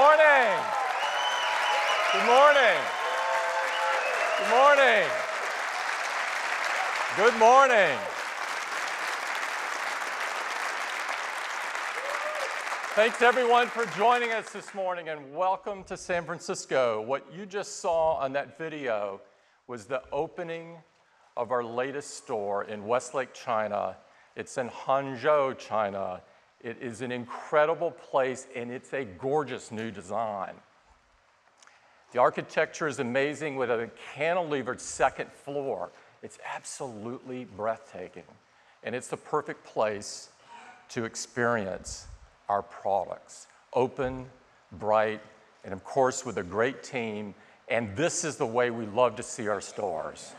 morning. Good morning. Good morning. Good morning. Thanks everyone for joining us this morning and welcome to San Francisco. What you just saw on that video was the opening of our latest store in Westlake, China. It's in Hangzhou, China. It is an incredible place and it's a gorgeous new design. The architecture is amazing with a cantilevered second floor. It's absolutely breathtaking. And it's the perfect place to experience our products. Open, bright, and of course with a great team. And this is the way we love to see our stores.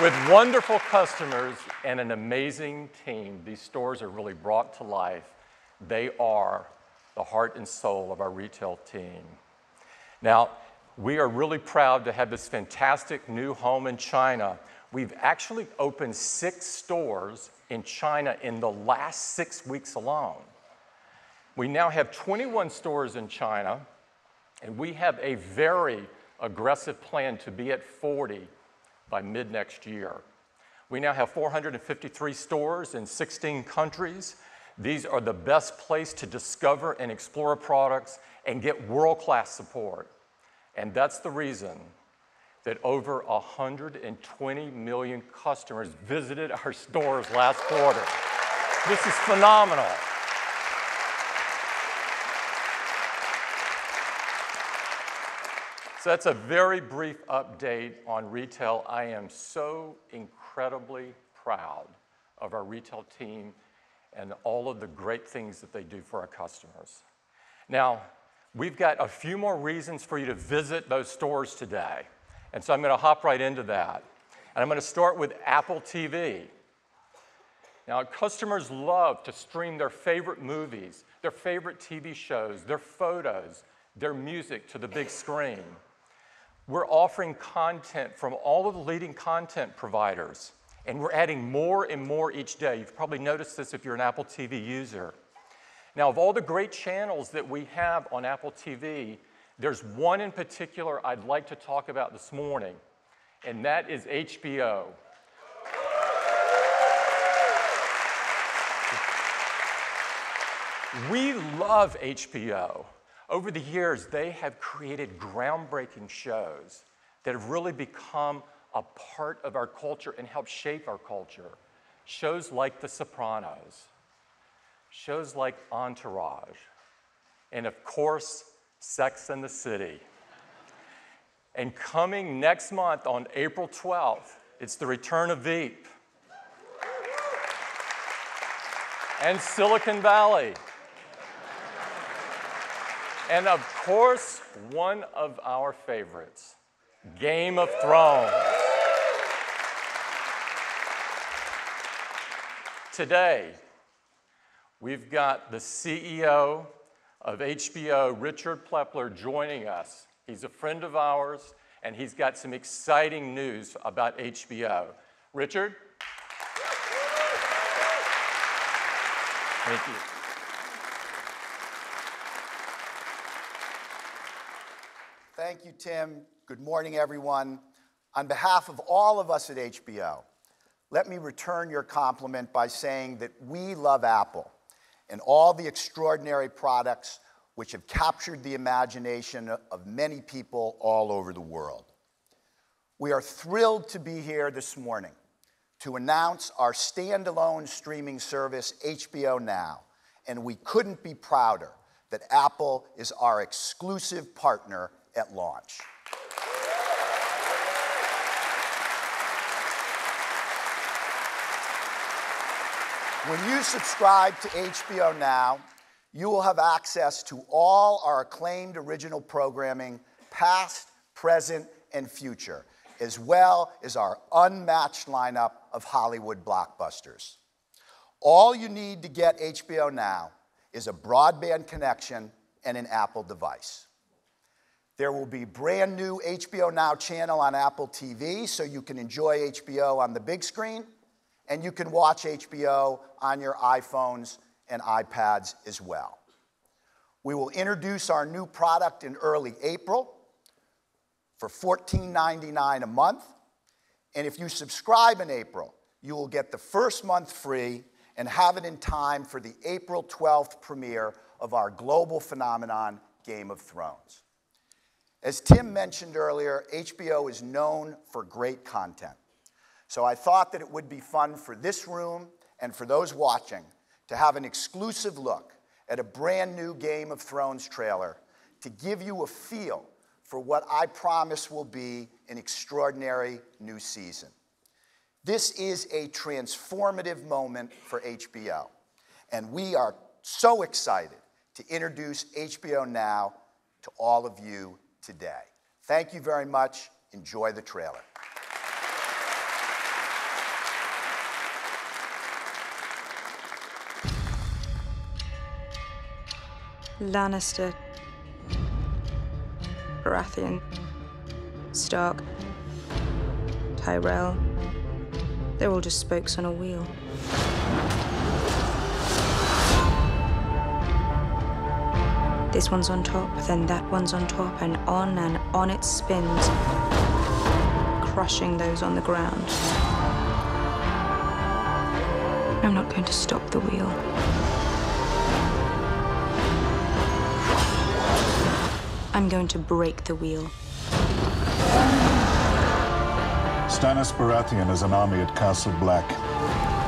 With wonderful customers and an amazing team, these stores are really brought to life. They are the heart and soul of our retail team. Now, we are really proud to have this fantastic new home in China. We've actually opened 6 stores in China in the last 6 weeks alone. We now have 21 stores in China, and we have a very aggressive plan to be at 40 by mid-next year. We now have 453 stores in 16 countries. These are the best place to discover and explore products and get world-class support. And that's the reason that over 120 million customers visited our stores last quarter. This is phenomenal. So that's a very brief update on retail. I am so incredibly proud of our retail team and all of the great things that they do for our customers. Now, we've got a few more reasons for you to visit those stores today. And so I'm going to hop right into that. And I'm going to start with Apple TV. Now, customers love to stream their favorite movies, their favorite TV shows, their photos, their music to the big screen. We're offering content from all of the leading content providers, and we're adding more and more each day. You've probably noticed this if you're an Apple TV user. Now, of all the great channels that we have on Apple TV, there's one in particular I'd like to talk about this morning, and that is HBO. We love HBO. Over the years, they have created groundbreaking shows that have really become a part of our culture and help shape our culture. Shows like The Sopranos, shows like Entourage, and of course, Sex and the City. And coming next month on April 12th, it's the return of Veep and Silicon Valley. And of course, one of our favorites, Game of Thrones. Today, we've got the CEO of HBO, Richard Plepler, joining us. He's a friend of ours, and he's got some exciting news about HBO. Richard? Thank you. Thank you, Tim. Good morning, everyone. On behalf of all of us at HBO, let me return your compliment by saying that we love Apple and all the extraordinary products which have captured the imagination of many people all over the world. We are thrilled to be here this morning to announce our standalone streaming service, HBO Now, and we couldn't be prouder that Apple is our exclusive partner at launch. When you subscribe to HBO Now, you will have access to all our acclaimed original programming, past, present, and future, as well as our unmatched lineup of Hollywood blockbusters. All you need to get HBO Now is a broadband connection and an Apple device. There will be brand new HBO Now channel on Apple TV so you can enjoy HBO on the big screen, and you can watch HBO on your iPhones and iPads as well. We will introduce our new product in early April for $14.99 a month, and if you subscribe in April, you will get the first month free and have it in time for the April 12th premiere of our global phenomenon, Game of Thrones. As Tim mentioned earlier, HBO is known for great content. So I thought that it would be fun for this room and for those watching to have an exclusive look at a brand new Game of Thrones trailer to give you a feel for what I promise will be an extraordinary new season. This is a transformative moment for HBO, and we are so excited to introduce HBO Now to all of you today. Thank you very much. Enjoy the trailer. Lannister, Baratheon, Stark, Tyrell. They're all just spokes on a wheel. This one's on top, then that one's on top, and on it spins, crushing those on the ground. I'm not going to stop the wheel. I'm going to break the wheel. Stannis Baratheon has an army at Castle Black.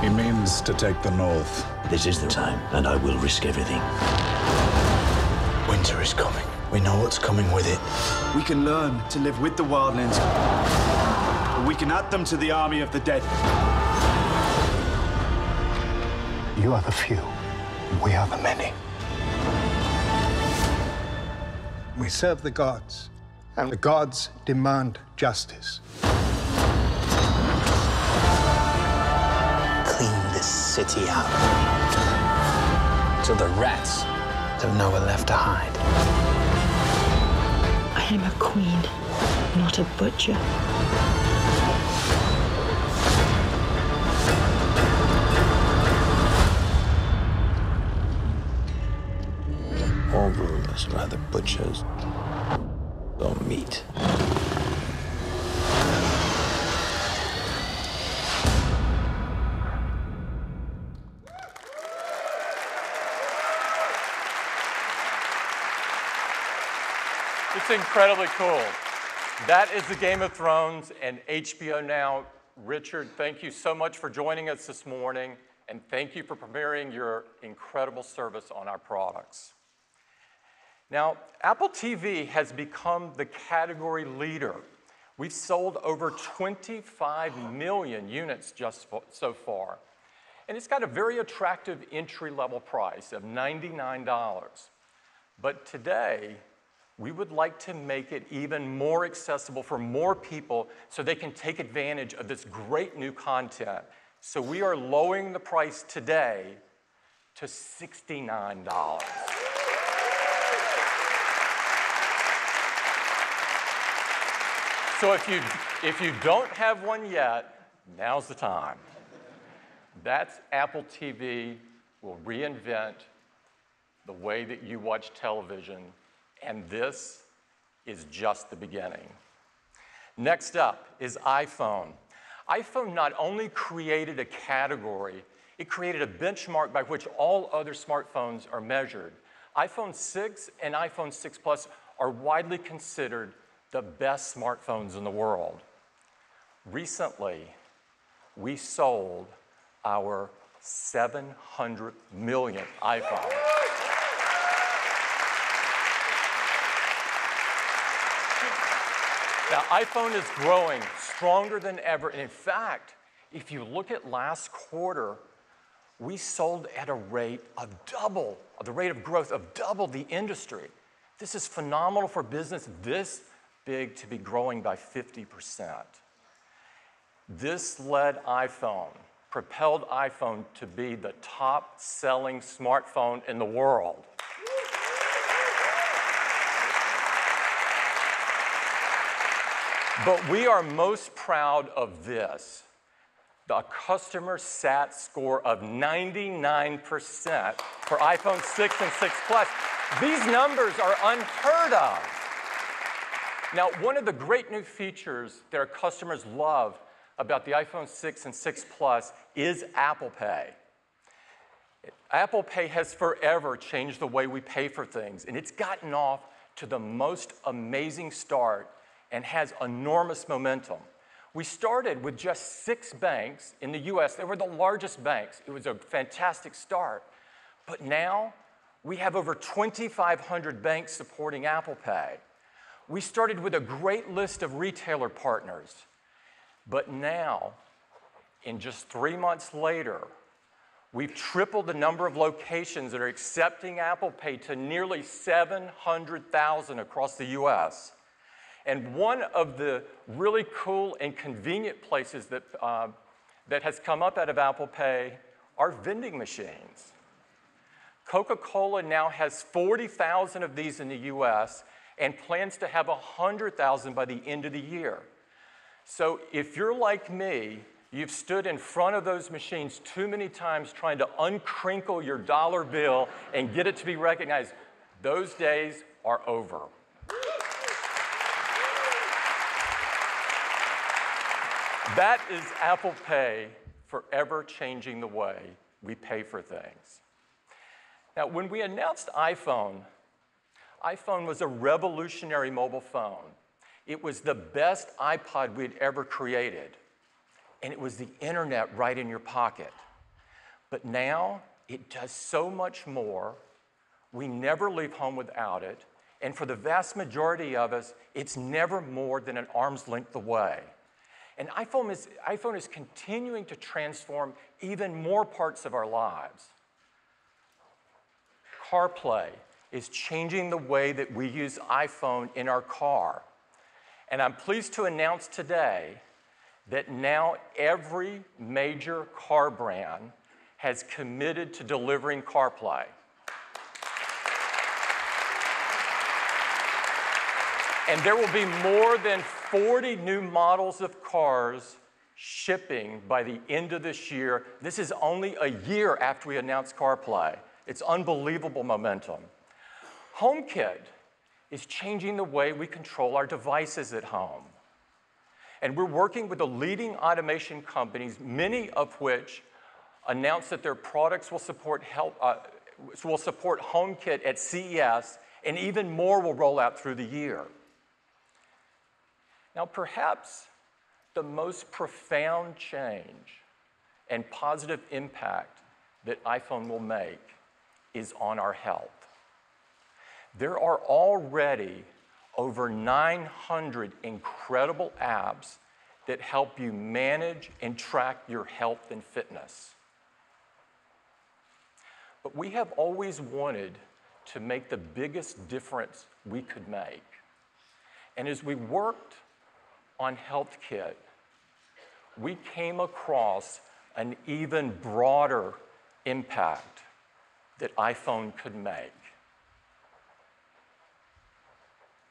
He means to take the north. This is the time, and I will risk everything. Winter is coming. We know what's coming with it. We can learn to live with the wildlings. Or we can add them to the army of the dead. You are the few. We are the many. We serve the gods, and the gods demand justice. Clean this city out. So the rats have nowhere left to hide. I am a queen, not a butcher. All rulers are either butchers or meat. It's incredibly cool. That is the Game of Thrones and HBO Now. Richard, thank you so much for joining us this morning, and thank you for premiering your incredible service on our products. Now, Apple TV has become the category leader. We've sold over 25 million units just so far, and it's got a very attractive entry-level price of $99. But today, we would like to make it even more accessible for more people so they can take advantage of this great new content. So we are lowering the price today to $69. So if you don't have one yet, now's the time. That's Apple TV will reinvent the way that you watch television, and this is just the beginning. Next up is iPhone. iPhone not only created a category, it created a benchmark by which all other smartphones are measured. iPhone 6 and iPhone 6 Plus are widely considered the best smartphones in the world. Recently, we sold our 700 millionth iPhone. Now, iPhone is growing stronger than ever. And in fact, if you look at last quarter, we sold at a rate of double, the rate of growth of double the industry. This is phenomenal for business this big to be growing by 50%. This propelled iPhone to be the top-selling smartphone in the world. But we are most proud of this. a customer sat score of 99% for iPhone 6 and 6 Plus. These numbers are unheard of. Now, one of the great new features that our customers love about the iPhone 6 and 6 Plus is Apple Pay. Apple Pay has forever changed the way we pay for things, and it's gotten off to the most amazing start and has enormous momentum. We started with just 6 banks in the US. They were the largest banks. It was a fantastic start. But now, we have over 2,500 banks supporting Apple Pay. We started with a great list of retailer partners. But now, in just 3 months later, we've tripled the number of locations that are accepting Apple Pay to nearly 700,000 across the US. And one of the really cool and convenient places that, that has come up out of Apple Pay are vending machines. Coca-Cola now has 40,000 of these in the US and plans to have 100,000 by the end of the year. So if you're like me, you've stood in front of those machines too many times trying to uncrinkle your dollar bill and get it to be recognized. Those days are over. That is Apple Pay forever changing the way we pay for things. Now, when we announced iPhone, iPhone was a revolutionary mobile phone. It was the best iPod we'd ever created. And it was the internet right in your pocket. But now, it does so much more. We never leave home without it. And for the vast majority of us, it's never more than an arm's length away. And iPhone is continuing to transform even more parts of our lives. CarPlay is changing the way that we use iPhone in our car. And I'm pleased to announce today that now every major car brand has committed to delivering CarPlay. And there will be more than 40 new models of cars shipping by the end of this year. This is only a year after we announced CarPlay. It's unbelievable momentum. HomeKit is changing the way we control our devices at home. And we're working with the leading automation companies, many of which announced that their products will support HomeKit at CES, and even more will roll out through the year. Now, perhaps the most profound change and positive impact that iPhone will make is on our health. There are already over 900 incredible apps that help you manage and track your health and fitness. But we have always wanted to make the biggest difference we could make. And as we worked on HealthKit, we came across an even broader impact that iPhone could make.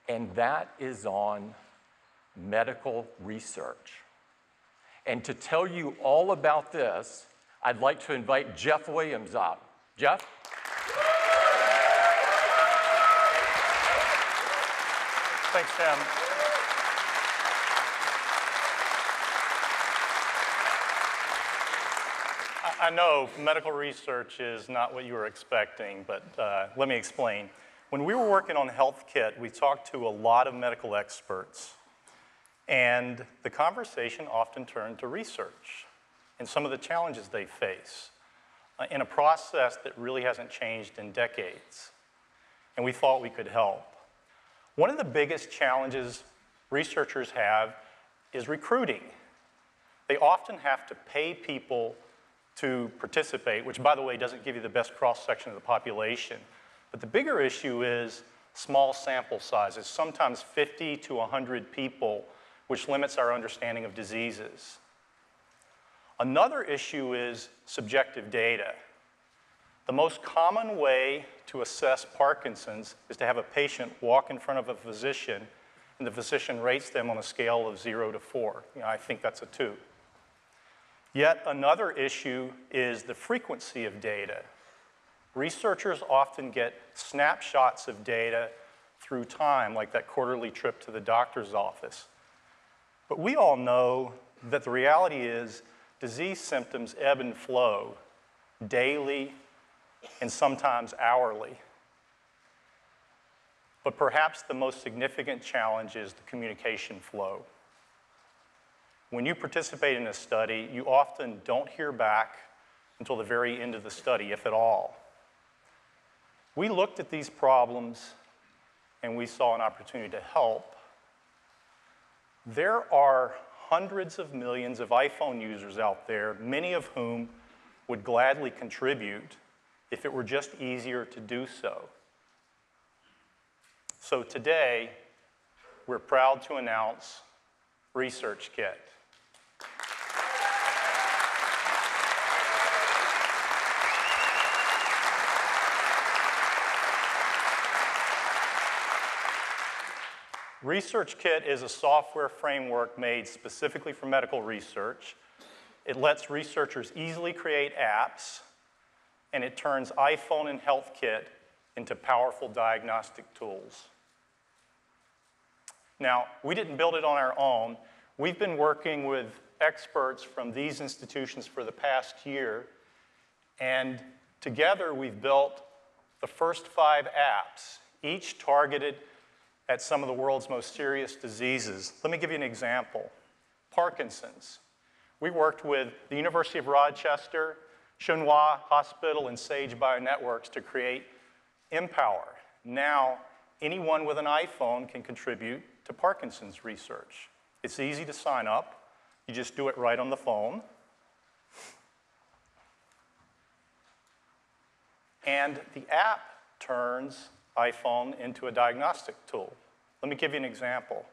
And that is on medical research. And to tell you all about this, I'd like to invite Jeff Williams up. Jeff? Thanks, Tim. I know medical research is not what you were expecting, but let me explain. When we were working on HealthKit, we talked to a lot of medical experts, and the conversation often turned to research and some of the challenges they face in a process that really hasn't changed in decades, and we thought we could help. One of the biggest challenges researchers have is recruiting. They often have to pay people to participate, which, by the way, doesn't give you the best cross-section of the population. But the bigger issue is small sample sizes, sometimes 50 to 100 people, which limits our understanding of diseases. Another issue is subjective data. The most common way to assess Parkinson's is to have a patient walk in front of a physician, and the physician rates them on a scale of 0 to 4. I think that's a 2. Yet another issue is the frequency of data. Researchers often get snapshots of data through time, like that quarterly trip to the doctor's office. But we all know that the reality is disease symptoms ebb and flow daily and sometimes hourly. But perhaps the most significant challenge is the communication flow. When you participate in a study, you often don't hear back until the very end of the study, if at all. We looked at these problems and we saw an opportunity to help. There are hundreds of millions of iPhone users out there, many of whom would gladly contribute if it were just easier to do so. So today, we're proud to announce ResearchKit. ResearchKit is a software framework made specifically for medical research. It lets researchers easily create apps, and it turns iPhone and HealthKit into powerful diagnostic tools. Now, we didn't build it on our own. We've been working with experts from these institutions for the past year, and together we've built the first 5 apps, each targeted at some of the world's most serious diseases. Let me give you an example. Parkinson's. We worked with the University of Rochester, Chunhua Hospital, and Sage Bionetworks to create Empower. Now, anyone with an iPhone can contribute to Parkinson's research. It's easy to sign up. You just do it right on the phone. And the app turns iPhone into a diagnostic tool. Let me give you an example.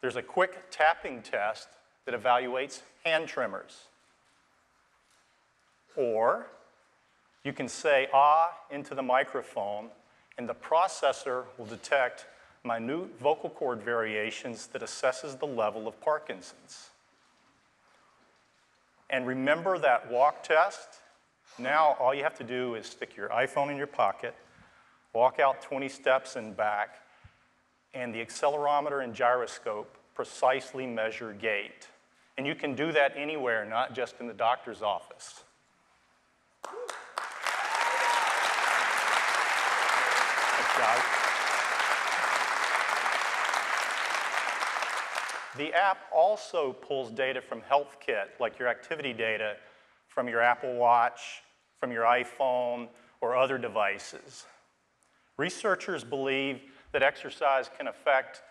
There's a quick tapping test that evaluates hand tremors. Or you can say "ah" into the microphone, and the processor will detect minute vocal cord variations that assesses the level of Parkinson's. And remember that walk test? Now all you have to do is stick your iPhone in your pocket, walk out 20 steps and back, and the accelerometer and gyroscope precisely measure gait. And you can do that anywhere, not just in the doctor's office. Thanks, guys. The app also pulls data from HealthKit, like your activity data from your Apple Watch, from your iPhone, or other devices. Researchers believe that exercise can affect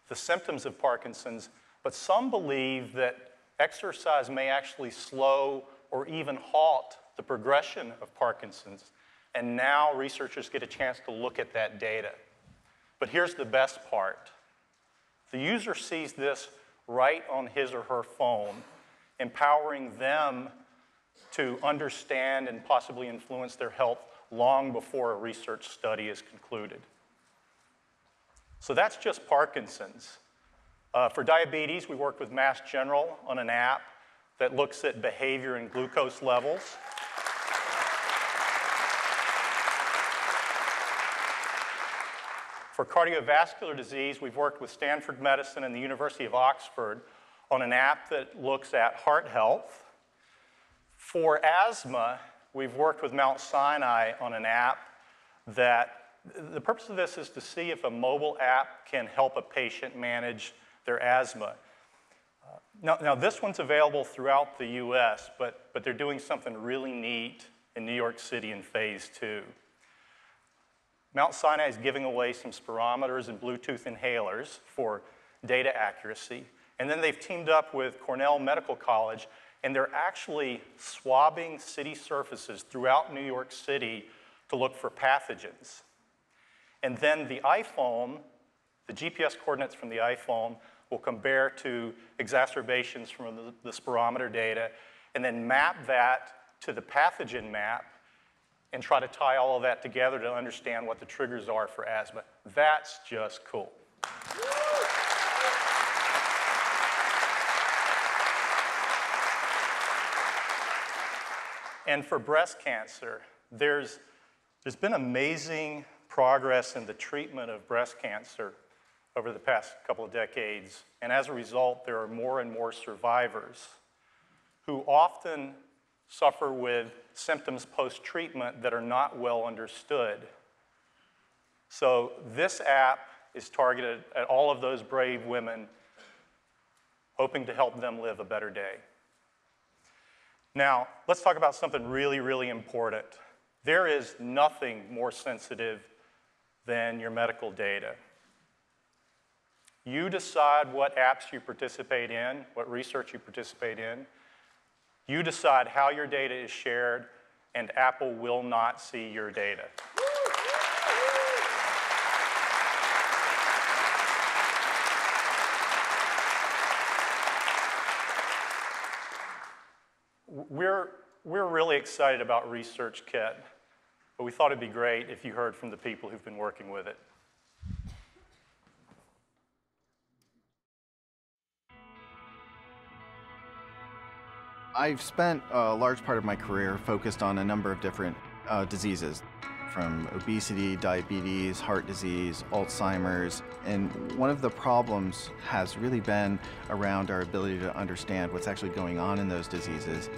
the symptoms of Parkinson's, but some believe that exercise may actually slow or even halt the progression of Parkinson's. And now researchers get a chance to look at that data. But here's the best part. The user sees this right on his or her phone, empowering them to understand and possibly influence their health long before a research study is concluded. So that's just Parkinson's. For diabetes, we worked with Mass General on an app that looks at behavior and glucose levels. For cardiovascular disease, we've worked with Stanford Medicine and the University of Oxford on an app that looks at heart health. For asthma, we've worked with Mount Sinai on an app that, the purpose of this is to see if a mobile app can help a patient manage their asthma. Now this one's available throughout the US, but they're doing something really neat in New York City in phase 2. Mount Sinai is giving away some spirometers and Bluetooth inhalers for data accuracy. And then they've teamed up with Cornell Medical College, and they're actually swabbing city surfaces throughout New York City to look for pathogens. And then the iPhone, the GPS coordinates from the iPhone will compare to exacerbations from the spirometer data, and then map that to the pathogen map and try to tie all of that together to understand what the triggers are for asthma. That's just cool. And for breast cancer, there's been amazing progress in the treatment of breast cancer over the past couple of decades. And as a result, there are more and more survivors who often suffer with symptoms post-treatment that are not well understood. So this app is targeted at all of those brave women, hoping to help them live a better day. Now, let's talk about something really, really important. There is nothing more sensitive than your medical data. You decide what apps you participate in, what research you participate in. You decide how your data is shared, and Apple will not see your data. We're really excited about ResearchKit, but we thought it'd be great if you heard from the people who've been working with it. I've spent a large part of my career focused on a number of different diseases, from obesity, diabetes, heart disease, Alzheimer's, and one of the problems has really been around our ability to understand what's actually going on in those diseases.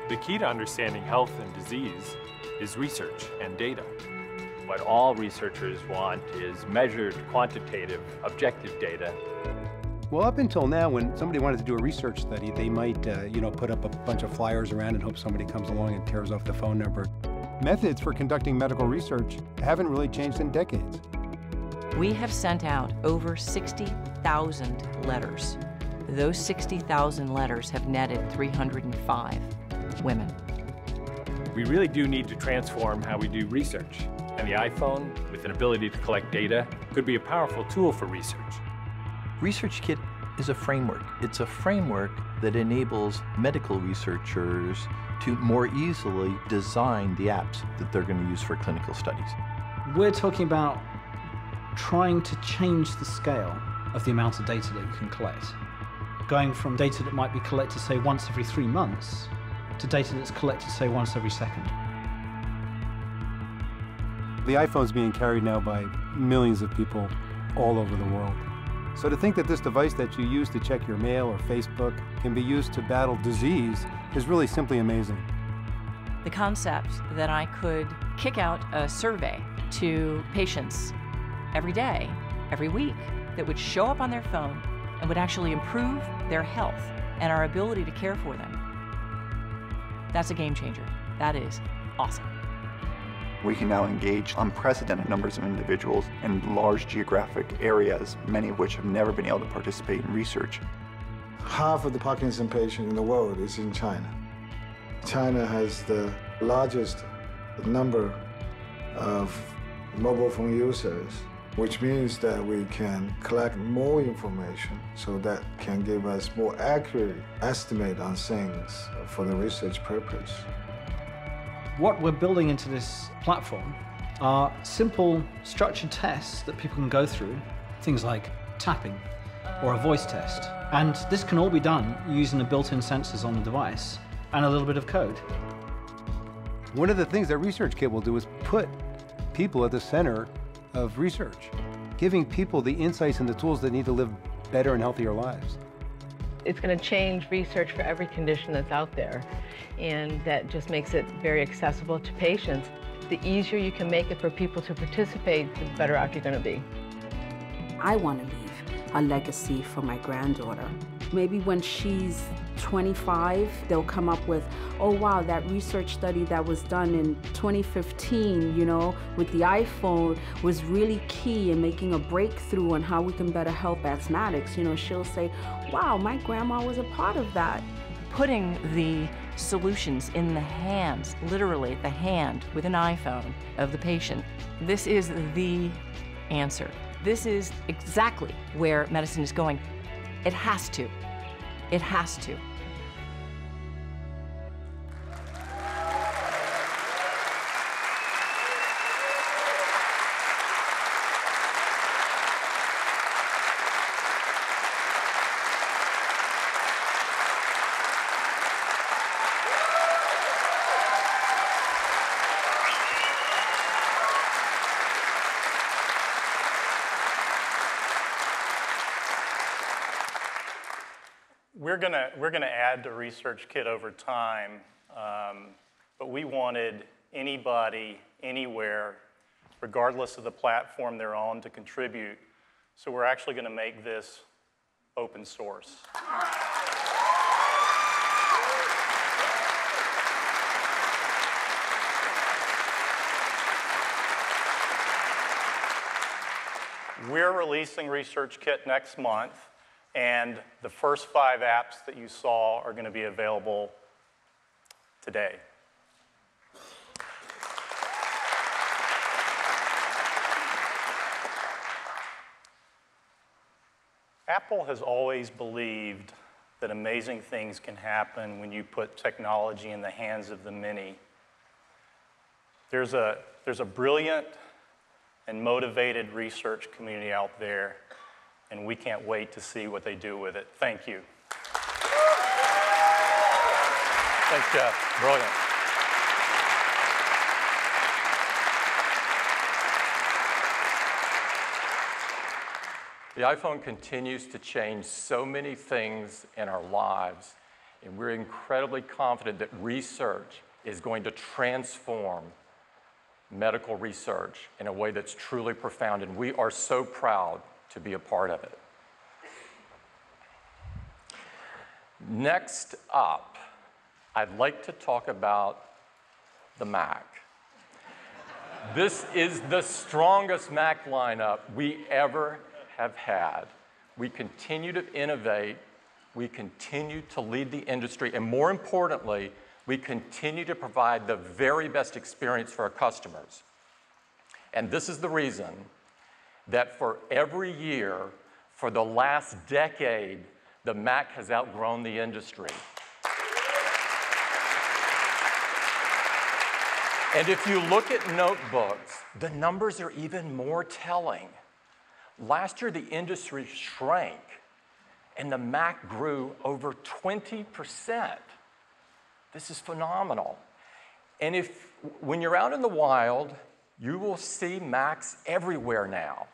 The key to understanding health and disease is research and data. What all researchers want is measured, quantitative, objective data. Well, up until now, when somebody wanted to do a research study, they might, put up a bunch of flyers around and hope somebody comes along and tears off the phone number. Methods for conducting medical research haven't really changed in decades. We have sent out over 60,000 letters. Those 60,000 letters have netted 305 women. We really do need to transform how we do research, and the iPhone, with an ability to collect data, could be a powerful tool for research. ResearchKit is a framework. It's a framework that enables medical researchers to more easily design the apps that they're going to use for clinical studies. We're talking about trying to change the scale of the amount of data that you can collect. Going from data that might be collected, say, once every 3 months, to data that's collected, say, once every second. The iPhone's being carried now by millions of people all over the world. So to think that this device that you use to check your mail or Facebook can be used to battle disease is really simply amazing. The concept that I could kick out a survey to patients every day, every week, that would show up on their phone and would actually improve their health and our ability to care for them. That's a game changer. That is awesome. We can now engage unprecedented numbers of individuals in large geographic areas, many of which have never been able to participate in research. Half of the Parkinson patients in the world is in China. China has the largest number of mobile phone users, which means that we can collect more information so that can give us more accurate estimate on things for the research purpose. What we're building into this platform are simple structured tests that people can go through, things like tapping or a voice test. And this can all be done using the built-in sensors on the device and a little bit of code. One of the things that ResearchKit will do is put people at the center of research, giving people the insights and the tools they need to live better and healthier lives. It's going to change research for every condition that's out there, and that just makes it very accessible to patients. The easier you can make it for people to participate, the better off you're going to be. I want to leave a legacy for my granddaughter. Maybe when she's 25, they'll come up with, oh wow, that research study that was done in 2015, with the iPhone was really key in making a breakthrough on how we can better help asthmatics. She'll say, wow, my grandma was a part of that. Putting the solutions in the hands, literally the hand with an iPhone of the patient, this is the answer. This is exactly where medicine is going. It has to. It has to. we're gonna add to ResearchKit over time, but we wanted anybody, anywhere, regardless of the platform they're on, to contribute. So we're actually gonna make this open source. We're releasing ResearchKit next month, and the first 5 apps that you saw are going to be available today. Apple has always believed that amazing things can happen when you put technology in the hands of the many. There's a brilliant and motivated research community out there, and we can't wait to see what they do with it. Thank you. Thanks, Jeff. Brilliant. The iPhone continues to change so many things in our lives, and we're incredibly confident that research is going to transform medical research in a way that's truly profound, and we are so proud to be a part of it. Next up, I'd like to talk about the Mac. This is the strongest Mac lineup we ever have had. We continue to innovate, we continue to lead the industry, and more importantly, we continue to provide the very best experience for our customers. And this is the reason that for every year, for the last decade, the Mac has outgrown the industry. And if you look at notebooks, the numbers are even more telling. Last year, the industry shrank, and the Mac grew over 20%. This is phenomenal. And when you're out in the wild, you will see Macs everywhere now.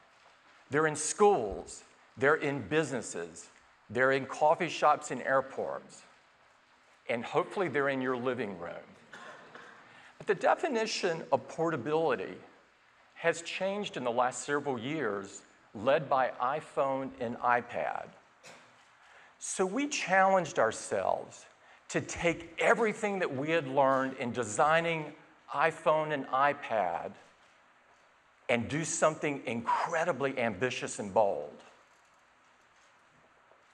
They're in schools, they're in businesses, they're in coffee shops and airports, and hopefully they're in your living room. But the definition of portability has changed in the last several years, led by iPhone and iPad. So we challenged ourselves to take everything that we had learned in designing iPhone and iPad and do something incredibly ambitious and bold.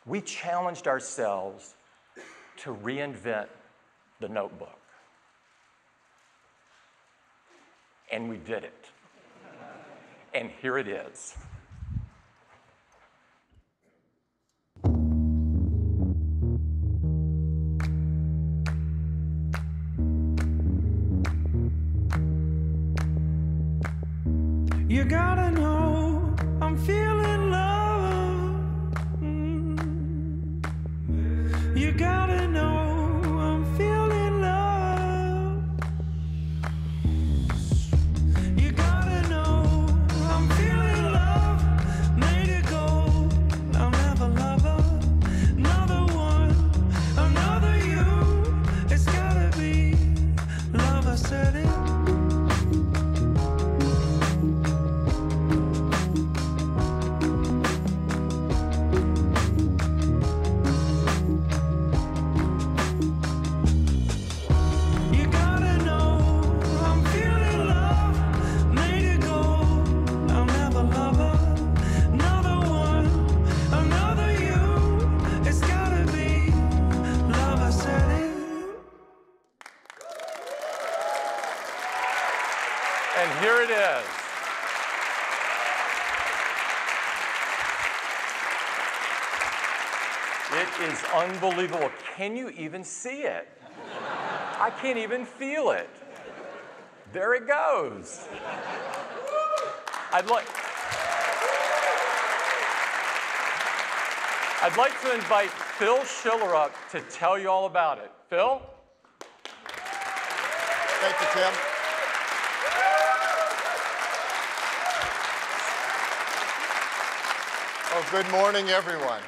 We challenged ourselves to reinvent the notebook. And we did it. And here it is. You gotta know I'm feeling love. You gotta know I'm feeling love. You gotta know I'm feeling love. Made it go, I'll never love her. Another one, another you. It's gotta be love, I said it. Here it is. It is unbelievable. Can you even see it? I can't even feel it. There it goes. I'd like to invite Phil Schiller up to tell you all about it. Phil? Thank you, Tim. Oh, good morning, everyone.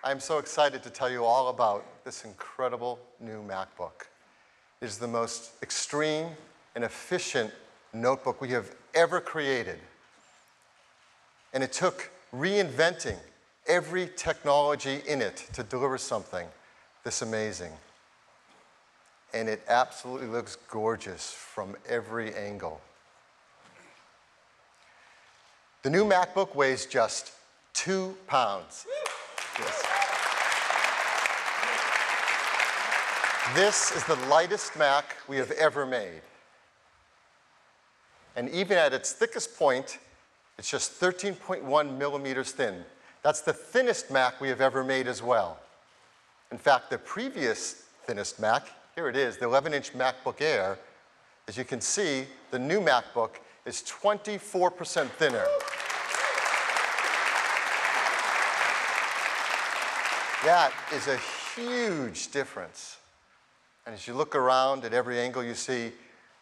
I'm so excited to tell you all about this incredible new MacBook. It is the most extreme and efficient notebook we have ever created. And it took reinventing every technology in it to deliver something this amazing. And it absolutely looks gorgeous from every angle. The new MacBook weighs just 2 pounds. Yes. This is the lightest Mac we have ever made. And even at its thickest point, it's just 13.1 millimeters thin. That's the thinnest Mac we have ever made as well. In fact, the previous thinnest Mac, here it is, the 11-inch MacBook Air, as you can see, the new MacBook is 24% thinner. That is a huge difference. And as you look around at every angle, you see,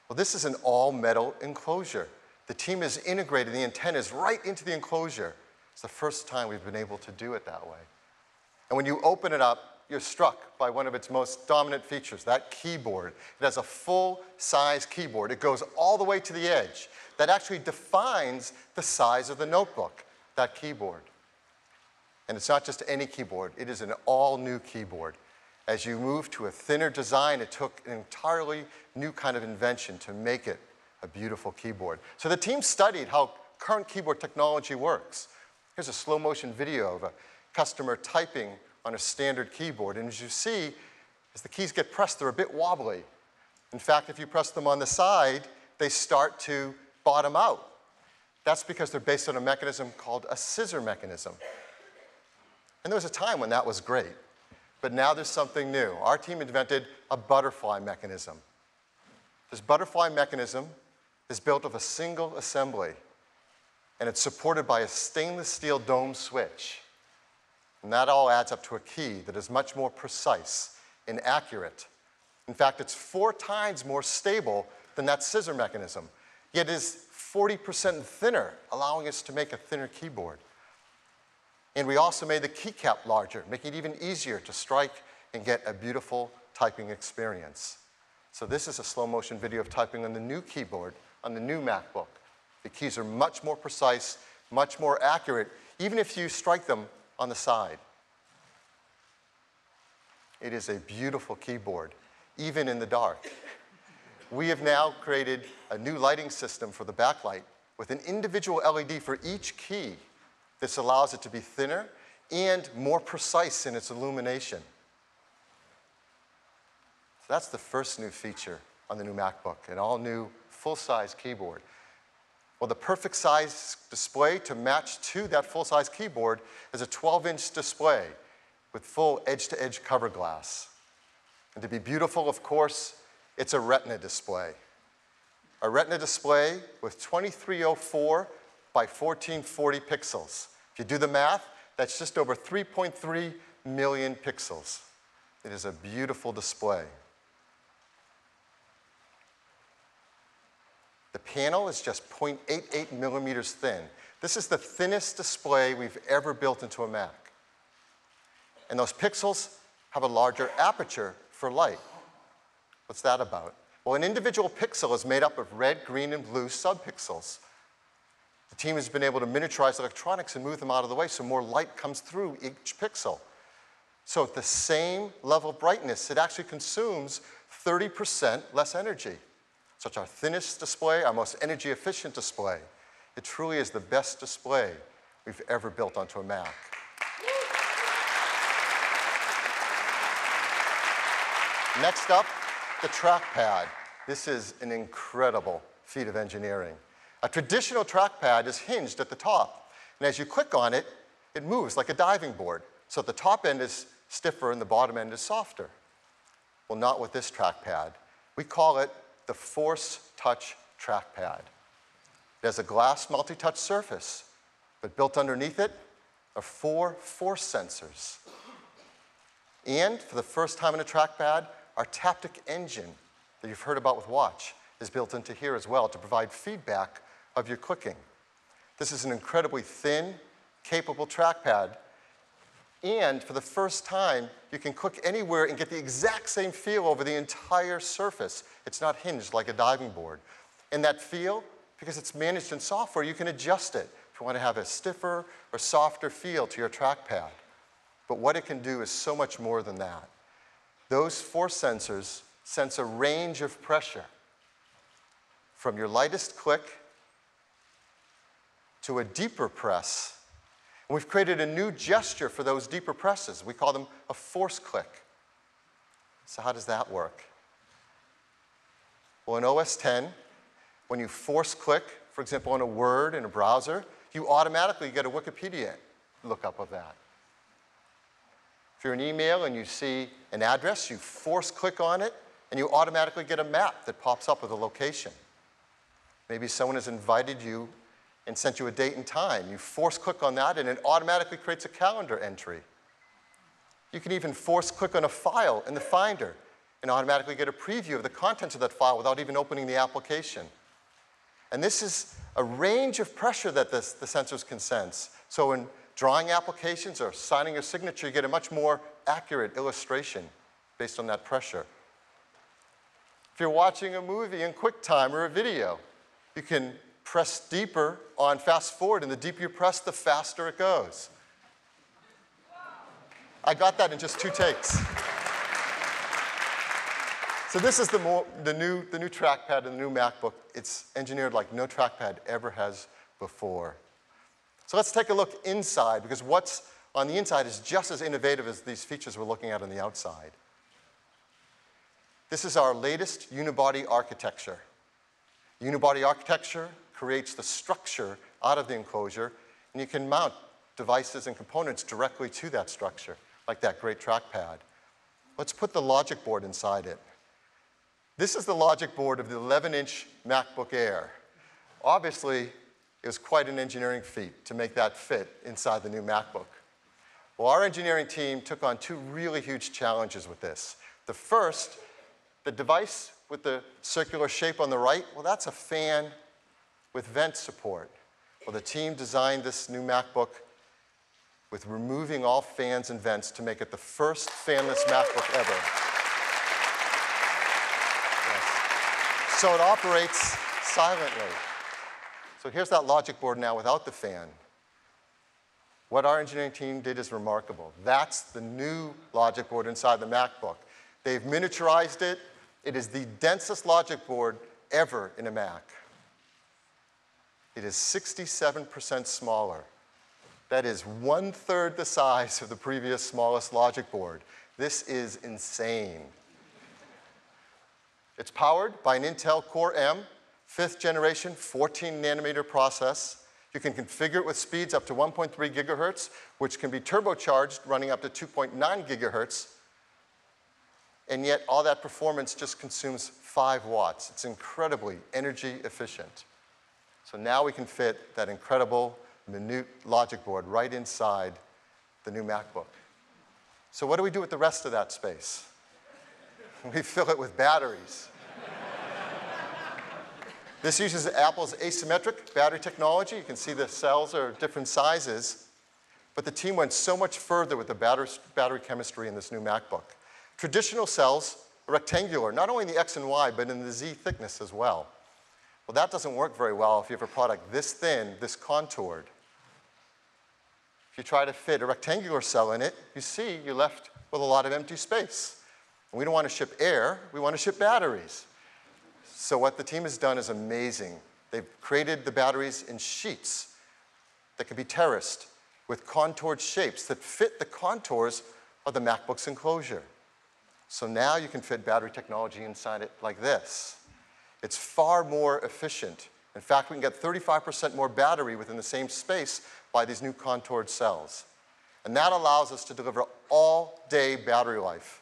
well, this is an all-metal enclosure. The team has integrated the antennas right into the enclosure. It's the first time we've been able to do it that way. And when you open it up, you're struck by one of its most dominant features, that keyboard. It has a full-size keyboard. It goes all the way to the edge. That actually defines the size of the notebook, that keyboard. And it's not just any keyboard. It is an all-new keyboard. As you move to a thinner design, it took an entirely new kind of invention to make it a beautiful keyboard. So the team studied how current keyboard technology works. Here's a slow-motion video of a customer typing on a standard keyboard. And as you see, as the keys get pressed, they're a bit wobbly. In fact, if you press them on the side, they start to bottom out. That's because they're based on a mechanism called a scissor mechanism. And there was a time when that was great. But now there's something new. Our team invented a butterfly mechanism. This butterfly mechanism is built of a single assembly, and it's supported by a stainless steel dome switch. And that all adds up to a key that is much more precise and accurate. In fact, it's 4 times more stable than that scissor mechanism, yet is 40% thinner, allowing us to make a thinner keyboard. And we also made the keycap larger, making it even easier to strike and get a beautiful typing experience. So this is a slow-motion video of typing on the new keyboard, on the new MacBook. The keys are much more precise, much more accurate, even if you strike them on the side. It is a beautiful keyboard, even in the dark. We have now created a new lighting system for the backlight with an individual LED for each key. This allows it to be thinner and more precise in its illumination. So that's the first new feature on the new MacBook, an all-new full-size keyboard. Well, the perfect size display to match to that full-size keyboard is a 12-inch display with full edge-to-edge cover glass. And to be beautiful, of course, it's a Retina display. A Retina display with 2304 by 1440 pixels. If you do the math, that's just over 3.3 million pixels. It is a beautiful display. The panel is just 0.88 millimeters thin. This is the thinnest display we've ever built into a Mac. And those pixels have a larger aperture for light. What's that about? Well, an individual pixel is made up of red, green, and blue subpixels. The team has been able to miniaturize electronics and move them out of the way so more light comes through each pixel. So at the same level of brightness, it actually consumes 30% less energy. So it's our thinnest display, our most energy efficient display. It truly is the best display we've ever built onto a Mac. Next up, the trackpad. This is an incredible feat of engineering. A traditional trackpad is hinged at the top, and as you click on it, it moves like a diving board. So the top end is stiffer and the bottom end is softer. Well, not with this trackpad. We call it the Force Touch trackpad. It has a glass multi-touch surface, but built underneath it are 4 force sensors. And for the first time in a trackpad, our Taptic engine that you've heard about with Watch is built into here as well to provide feedback of your clicking. This is an incredibly thin, capable trackpad, And for the first time, you can click anywhere and get the exact same feel over the entire surface. It's not hinged like a diving board. And that feel, because it's managed in software, you can adjust it if you want to have a stiffer or softer feel to your trackpad. But what it can do is so much more than that. Those force sensors sense a range of pressure from your lightest click to a deeper press. And we've created a new gesture for those deeper presses. We call them a force click. So how does that work? Well, in OS X, when you force click, for example, on a word in a browser, you automatically get a Wikipedia lookup of that. If you're in email and you see an address, you force click on it, and you automatically get a map that pops up with a location. Maybe someone has invited you and sent you a date and time. You force click on that, and it automatically creates a calendar entry. You can even force click on a file in the Finder and automatically get a preview of the contents of that file without even opening the application. And this is a range of pressure that the sensors can sense. So in drawing applications or signing your signature, you get a much more accurate illustration based on that pressure. If you're watching a movie in QuickTime or a video, you can press deeper on fast forward, and the deeper you press, the faster it goes. I got that in just 2 takes. So this is the new trackpad and the new MacBook. It's engineered like no trackpad ever has before. So let's take a look inside, because what's on the inside is just as innovative as these features we're looking at on the outside. This is our latest unibody architecture. Unibody architecture creates the structure out of the enclosure, and you can mount devices and components directly to that structure, like that great trackpad. Let's put the logic board inside it. This is the logic board of the 11-inch MacBook Air. Obviously, it was quite an engineering feat to make that fit inside the new MacBook. Well, our engineering team took on 2 really huge challenges with this. The first, the device with the circular shape on the right, well, that's a fan with vent support. Well, the team designed this new MacBook with removing all fans and vents to make it the first fanless MacBook ever. Yes. So it operates silently. So here's that logic board now without the fan. What our engineering team did is remarkable. That's the new logic board inside the MacBook. They've miniaturized it. It is the densest logic board ever in a Mac. It is 67% smaller. That is 1/3 the size of the previous smallest logic board. This is insane. It's powered by an Intel Core M, 5th generation, 14-nanometer process. You can configure it with speeds up to 1.3 gigahertz, which can be turbocharged, running up to 2.9 gigahertz. And yet, all that performance just consumes 5 watts. It's incredibly energy efficient. So now we can fit that incredible, minute logic board right inside the new MacBook. So what do we do with the rest of that space? We fill it with batteries. This uses Apple's asymmetric battery technology. You can see the cells are different sizes. But the team went so much further with the battery chemistry in this new MacBook. Traditional cells are rectangular, not only in the X and Y, but in the Z thickness as well. Well, that doesn't work very well if you have a product this thin, this contoured. If you try to fit a rectangular cell in it, you see you're left with a lot of empty space. And we don't want to ship air, we want to ship batteries. So what the team has done is amazing. They've created the batteries in sheets that can be terraced with contoured shapes that fit the contours of the MacBook's enclosure. So now you can fit battery technology inside it like this. It's far more efficient. In fact, we can get 35% more battery within the same space by these new contoured cells. And that allows us to deliver all-day battery life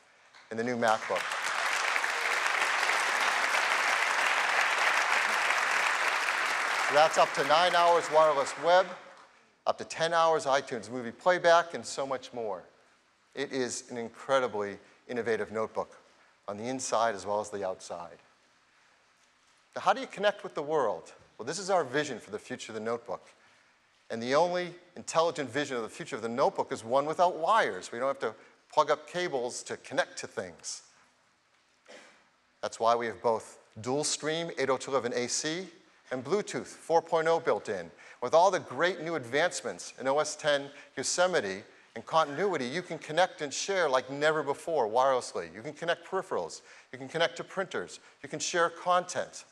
in the new MacBook. So that's up to 9 hours wireless web, up to 10 hours iTunes movie playback, and so much more. It is an incredibly innovative notebook on the inside as well as the outside. Now, how do you connect with the world? Well, this is our vision for the future of the notebook. And the only intelligent vision of the future of the notebook is one without wires. We don't have to plug up cables to connect to things. That's why we have both dual stream 802.11ac and Bluetooth 4.0 built in. With all the great new advancements in OS X Yosemite and continuity, you can connect and share like never before wirelessly. You can connect peripherals. You can connect to printers. You can share content.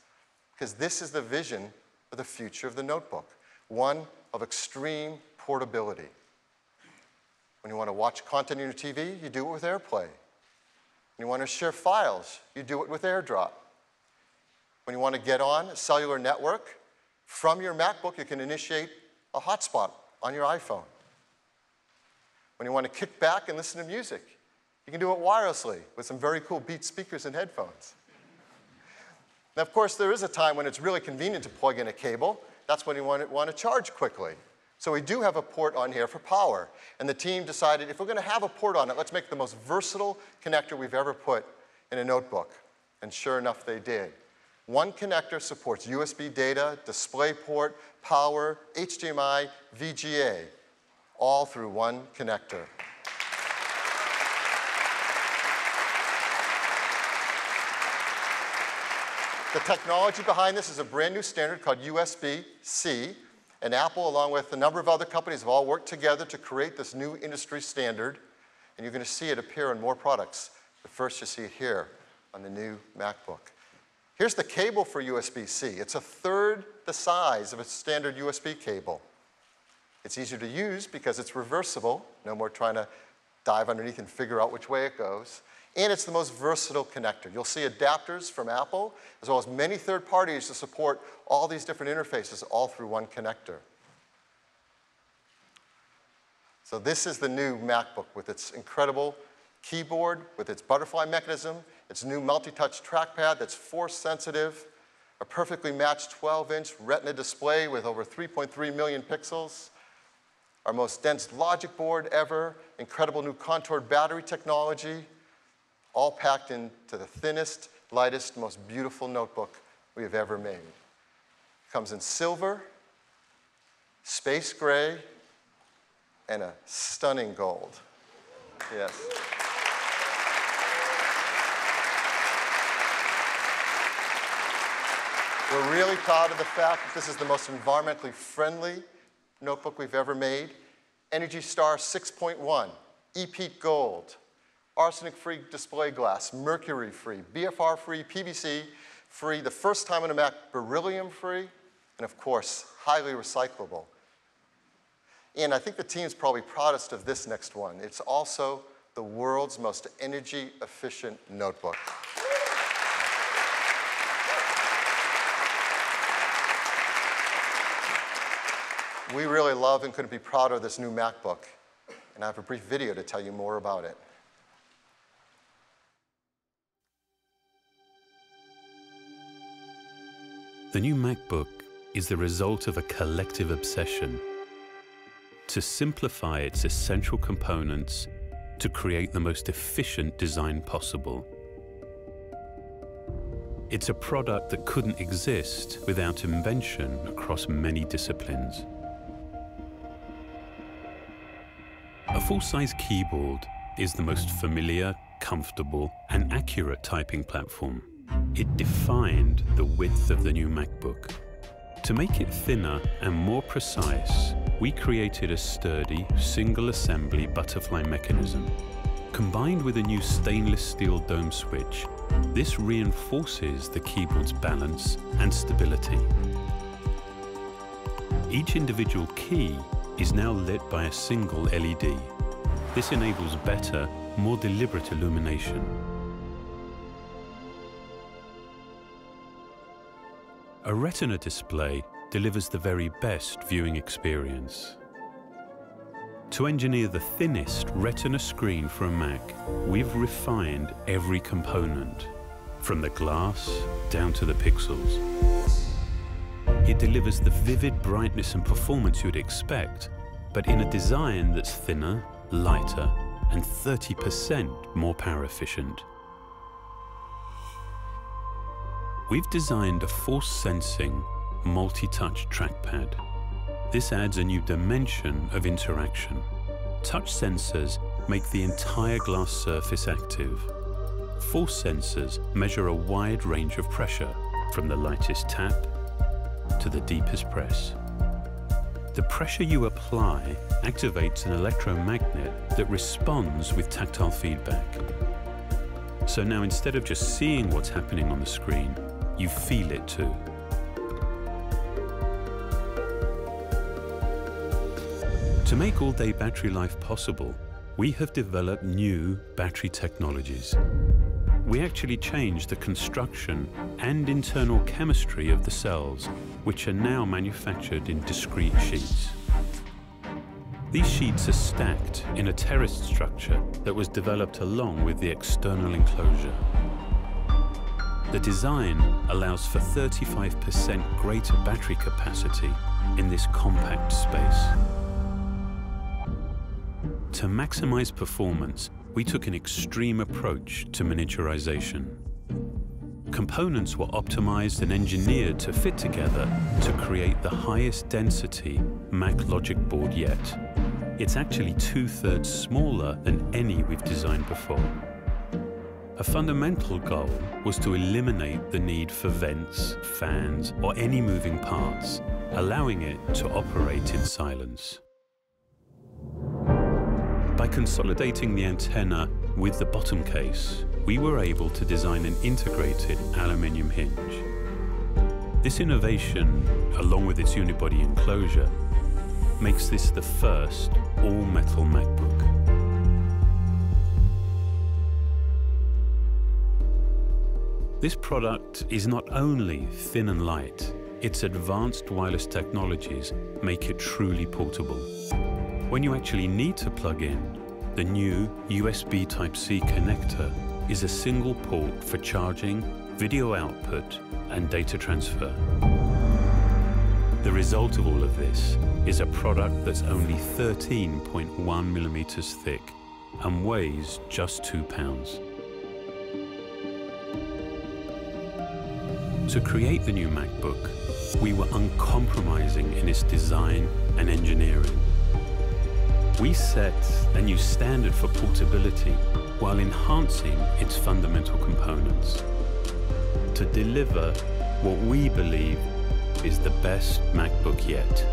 Because this is the vision of the future of the notebook, one of extreme portability. When you want to watch content on your TV, you do it with AirPlay. When you want to share files, you do it with AirDrop. When you want to get on a cellular network, from your MacBook, you can initiate a hotspot on your iPhone. When you want to kick back and listen to music, you can do it wirelessly with some very cool Beats speakers and headphones. Now, of course, there is a time when it's really convenient to plug in a cable. That's when you want to charge quickly. So we do have a port on here for power. And the team decided if we're going to have a port on it, let's make the most versatile connector we've ever put in a notebook. And sure enough, they did. One connector supports USB data, DisplayPort, power, HDMI, VGA, all through one connector. The technology behind this is a brand new standard called USB-C, and Apple, along with a number of other companies, have all worked together to create this new industry standard, and you're going to see it appear in more products. But first, you see it here on the new MacBook. Here's the cable for USB-C. It's a third the size of a standard USB cable. It's easier to use because it's reversible. No more trying to dive underneath and figure out which way it goes. And it's the most versatile connector. You'll see adapters from Apple, as well as many third parties to support all these different interfaces all through one connector. So this is the new MacBook with its incredible keyboard, with its butterfly mechanism, its new multi-touch trackpad that's force sensitive, a perfectly matched 12-inch Retina display with over 3.3 million pixels, our most dense logic board ever, incredible new contoured battery technology, all packed into the thinnest, lightest, most beautiful notebook we have ever made. It comes in silver, space gray, and a stunning gold. Yes. We're really proud of the fact that this is the most environmentally friendly notebook we've ever made. Energy Star 6.1, EPEAT Gold, arsenic-free display glass, mercury-free, BFR-free, PVC-free, the first time on a Mac, beryllium-free, and of course, highly recyclable. And I think the team's probably proudest of this next one. It's also the world's most energy-efficient notebook. We really love and couldn't be prouder of this new MacBook. And I have a brief video to tell you more about it. The new MacBook is the result of a collective obsession to simplify its essential components to create the most efficient design possible. It's a product that couldn't exist without invention across many disciplines. A full-size keyboard is the most familiar, comfortable, and accurate typing platform. It defined the width of the new MacBook. To make it thinner and more precise, we created a sturdy, single-assembly butterfly mechanism. Combined with a new stainless steel dome switch, this reinforces the keyboard's balance and stability. Each individual key is now lit by a single LED. This enables better, more deliberate illumination. A Retina display delivers the very best viewing experience. To engineer the thinnest Retina screen for a Mac, we've refined every component, from the glass down to the pixels. It delivers the vivid brightness and performance you'd expect, but in a design that's thinner, lighter, and 30% more power efficient. We've designed a force-sensing, multi-touch trackpad. This adds a new dimension of interaction. Touch sensors make the entire glass surface active. Force sensors measure a wide range of pressure, from the lightest tap to the deepest press. The pressure you apply activates an electromagnet that responds with tactile feedback. So now instead of just seeing what's happening on the screen, you feel it too. To make all-day battery life possible, we have developed new battery technologies. We actually changed the construction and internal chemistry of the cells, which are now manufactured in discrete sheets. These sheets are stacked in a terraced structure that was developed along with the external enclosure. The design allows for 35% greater battery capacity in this compact space. To maximize performance, we took an extreme approach to miniaturization. Components were optimized and engineered to fit together to create the highest density Mac logic board yet. It's actually 2/3 smaller than any we've designed before. A fundamental goal was to eliminate the need for vents, fans, or any moving parts, allowing it to operate in silence. By consolidating the antenna with the bottom case, we were able to design an integrated aluminium hinge. This innovation, along with its unibody enclosure, makes this the first all-metal MacBook. This product is not only thin and light, its advanced wireless technologies make it truly portable. When you actually need to plug in, the new USB Type-C connector is a single port for charging, video output, and data transfer. The result of all of this is a product that's only 13.1 millimeters thick and weighs just 2 pounds. To create the new MacBook, we were uncompromising in its design and engineering. We set a new standard for portability while enhancing its fundamental components to deliver what we believe is the best MacBook yet.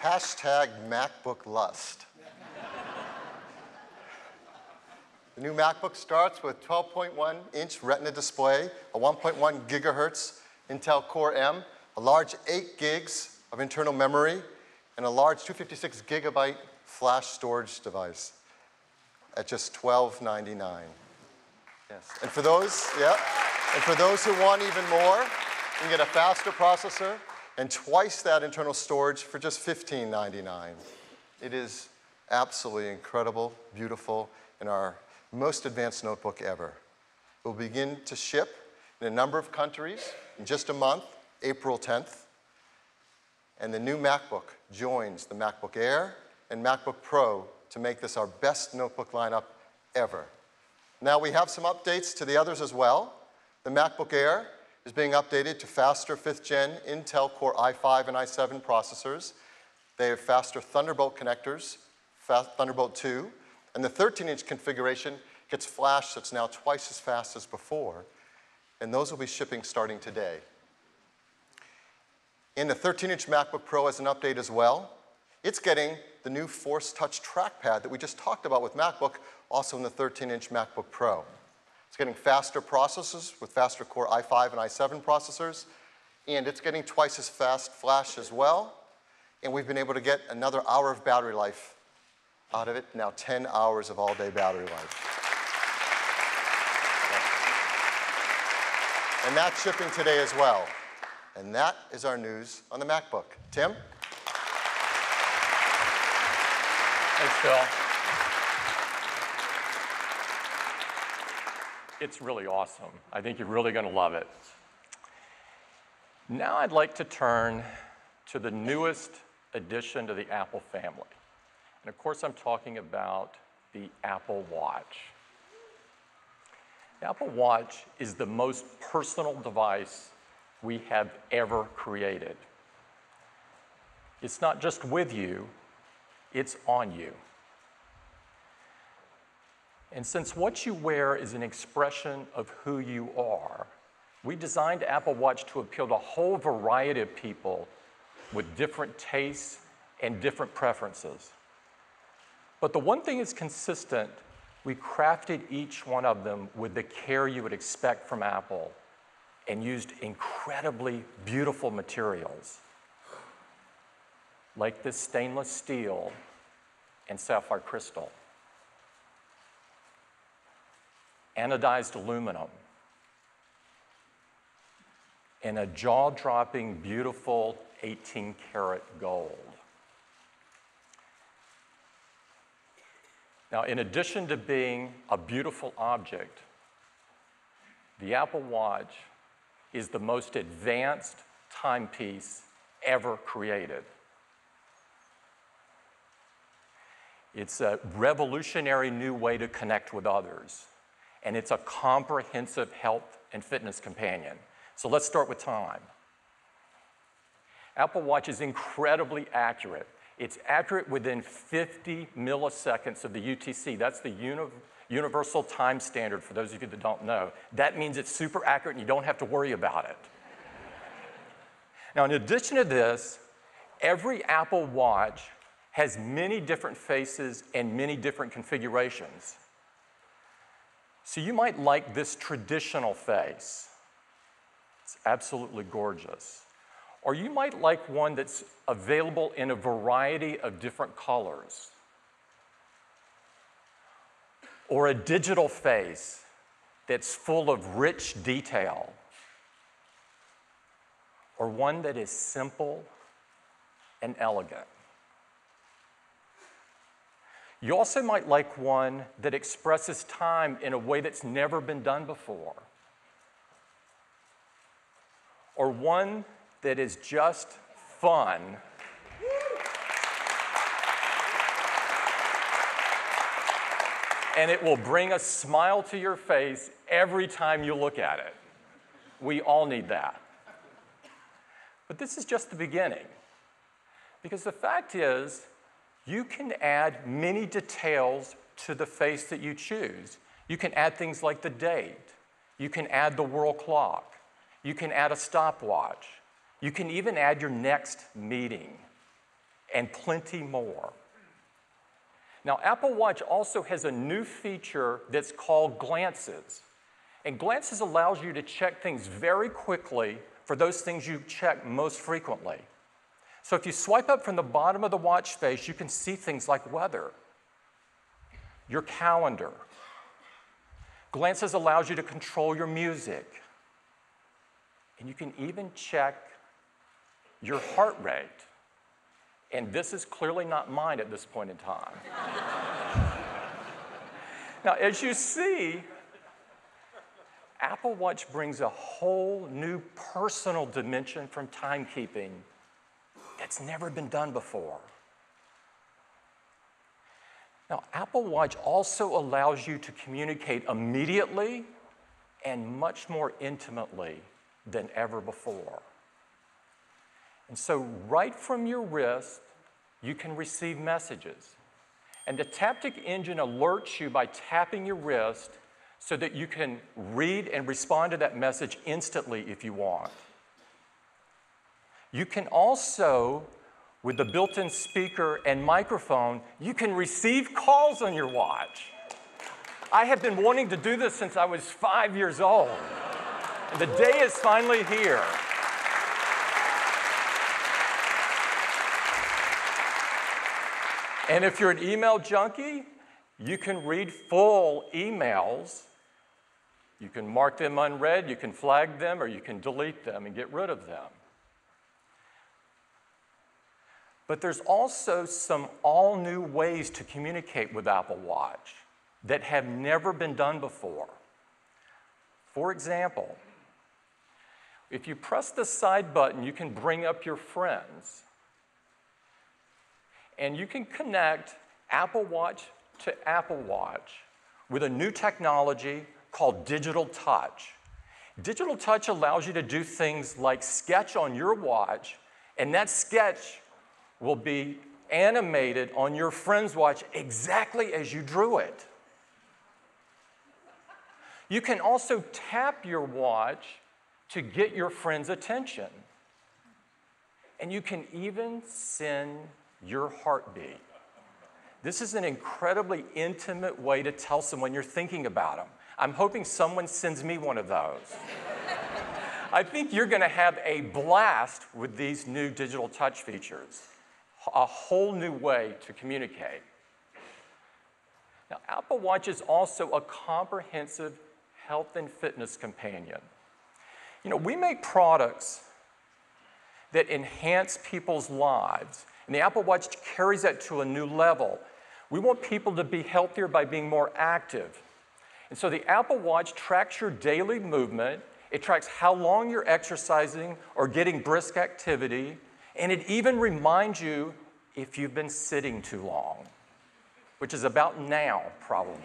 Hashtag MacBook Lust. The new MacBook starts with 12.1-inch Retina display, a 1.1 gigahertz Intel Core M, a large 8 gigs of internal memory, and a large 256 gigabyte flash storage device at just $12.99. Yes. And for those, and for those who want even more, you can get a faster processor and twice that internal storage for just $15.99. It is absolutely incredible, beautiful, and our most advanced notebook ever. It will begin to ship in a number of countries in just a month, April 10th. And the new MacBook joins the MacBook Air and MacBook Pro to make this our best notebook lineup ever. Now we have some updates to the others as well. The MacBook Air is being updated to faster 5th gen Intel Core i5 and i7 processors. They have faster Thunderbolt connectors, Thunderbolt 2, and the 13-inch configuration gets flash that's now twice as fast as before, and those will be shipping starting today. And the 13-inch MacBook Pro has an update as well. It's getting the new Force Touch trackpad that we just talked about with MacBook, also in the 13-inch MacBook Pro. It's getting faster processors with faster Core i5 and i7 processors, and it's getting twice as fast flash as well. And we've been able to get another hour of battery life out of it, now 10 hours of all-day battery life. And that's shipping today as well. And that is our news on the MacBook. Tim? Thanks, Phil. It's really awesome. I think you're really going to love it. Now I'd like to turn to the newest addition to the Apple family. And of course, I'm talking about the Apple Watch. The Apple Watch is the most personal device we have ever created. It's not just with you, it's on you. And since what you wear is an expression of who you are, we designed Apple Watch to appeal to a whole variety of people with different tastes and different preferences. But the one thing is consistent, we crafted each one of them with the care you would expect from Apple and used incredibly beautiful materials, like this stainless steel and sapphire crystal, anodized aluminum, and a jaw-dropping, beautiful 18-karat gold. Now, in addition to being a beautiful object, the Apple Watch is the most advanced timepiece ever created. It's a revolutionary new way to connect with others, and it's a comprehensive health and fitness companion. So let's start with time. Apple Watch is incredibly accurate. It's accurate within 50 milliseconds of the UTC. That's the Universal Time Standard, for those of you that don't know. That means it's super accurate and you don't have to worry about it. Now, in addition to this, every Apple Watch has many different faces and many different configurations. So you might like this traditional face. It's absolutely gorgeous. Or you might like one that's available in a variety of different colors. Or a digital face that's full of rich detail. Or one that is simple and elegant. You also might like one that expresses time in a way that's never been done before. Or one that is just fun. And it will bring a smile to your face every time you look at it. We all need that. But this is just the beginning. Because the fact is, you can add many details to the face that you choose. You can add things like the date. You can add the world clock. You can add a stopwatch. You can even add your next meeting, and plenty more. Now, Apple Watch also has a new feature that's called Glances. And Glances allows you to check things very quickly for those things you check most frequently. So if you swipe up from the bottom of the watch face, you can see things like weather, your calendar. Glances allows you to control your music. And you can even check your heart rate. And this is clearly not mine at this point in time. Now, as you see, Apple Watch brings a whole new personal dimension from timekeeping that's never been done before. Now, Apple Watch also allows you to communicate immediately and much more intimately than ever before. And so right from your wrist, you can receive messages. And the Taptic Engine alerts you by tapping your wrist so that you can read and respond to that message instantly if you want. You can also, with the built-in speaker and microphone, you can receive calls on your watch. I have been wanting to do this since I was 5 years old. And the day is finally here. And if you're an email junkie, you can read full emails. You can mark them unread, you can flag them, or you can delete them and get rid of them. But there's also some all-new ways to communicate with Apple Watch that have never been done before. For example, if you press the side button, you can bring up your friends. And you can connect Apple Watch to Apple Watch with a new technology called Digital Touch. Digital Touch allows you to do things like sketch on your watch, and that sketch will be animated on your friend's watch exactly as you drew it. You can also tap your watch to get your friend's attention. And you can even send your heartbeat. This is an incredibly intimate way to tell someone you're thinking about them. I'm hoping someone sends me one of those. I think you're going to have a blast with these new digital touch features, a whole new way to communicate. Now, Apple Watch is also a comprehensive health and fitness companion. You know, we make products that enhance people's lives, and the Apple Watch carries that to a new level. We want people to be healthier by being more active. And so the Apple Watch tracks your daily movement, it tracks how long you're exercising or getting brisk activity, and it even reminds you if you've been sitting too long, which is about now, probably,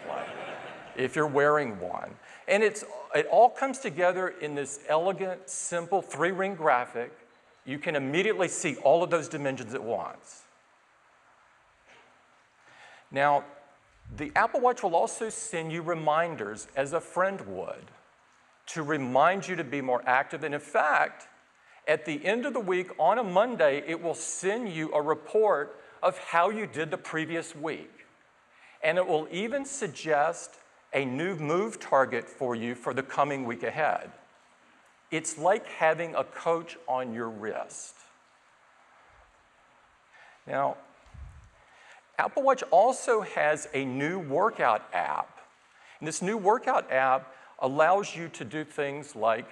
if you're wearing one. And it all comes together in this elegant, simple 3-ring graphic. You can immediately see all of those dimensions at once. Now, the Apple Watch will also send you reminders, as a friend would, to remind you to be more active. And in fact, at the end of the week, on a Monday, it will send you a report of how you did the previous week. And it will even suggest a new move target for you for the coming week ahead. It's like having a coach on your wrist. Now, Apple Watch also has a new workout app. And this new workout app allows you to do things like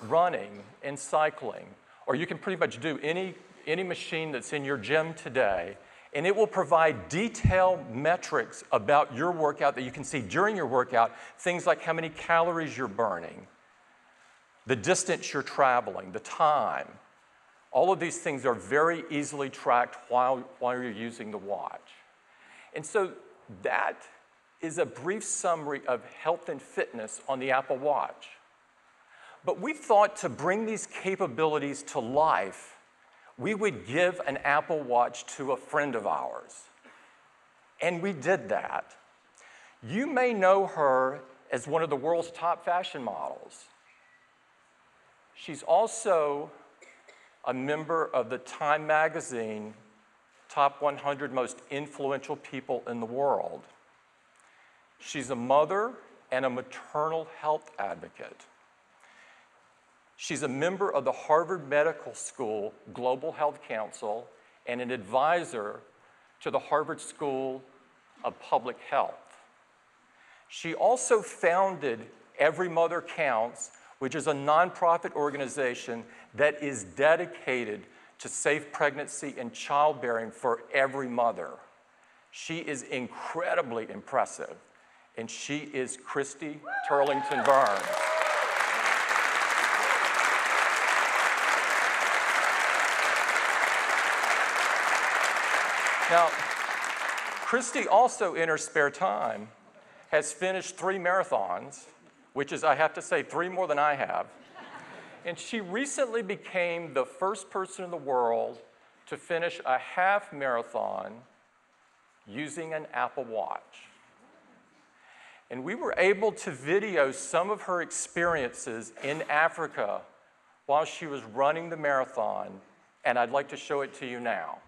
running and cycling, or you can pretty much do any machine that's in your gym today, and it will provide detailed metrics about your workout that you can see during your workout, things like how many calories you're burning, the distance you're traveling, the time. All of these things are very easily tracked while you're using the watch. And so that is a brief summary of health and fitness on the Apple Watch. But we thought to bring these capabilities to life, we would give an Apple Watch to a friend of ours. And we did that. You may know her as one of the world's top fashion models. She's also a member of the Time magazine top 100 most influential people in the world. She's a mother and a maternal health advocate. She's a member of the Harvard Medical School Global Health Council and an advisor to the Harvard School of Public Health. She also founded Every Mother Counts, which is a nonprofit organization that is dedicated to safe pregnancy and childbearing for every mother. She is incredibly impressive, and she is Christy Turlington Burns. Now, Christy also, in her spare time, has finished 3 marathons, which is, I have to say, 3 more than I have. And she recently became the first person in the world to finish a half marathon using an Apple Watch. And we were able to video some of her experiences in Africa while she was running the marathon, and I'd like to show it to you now.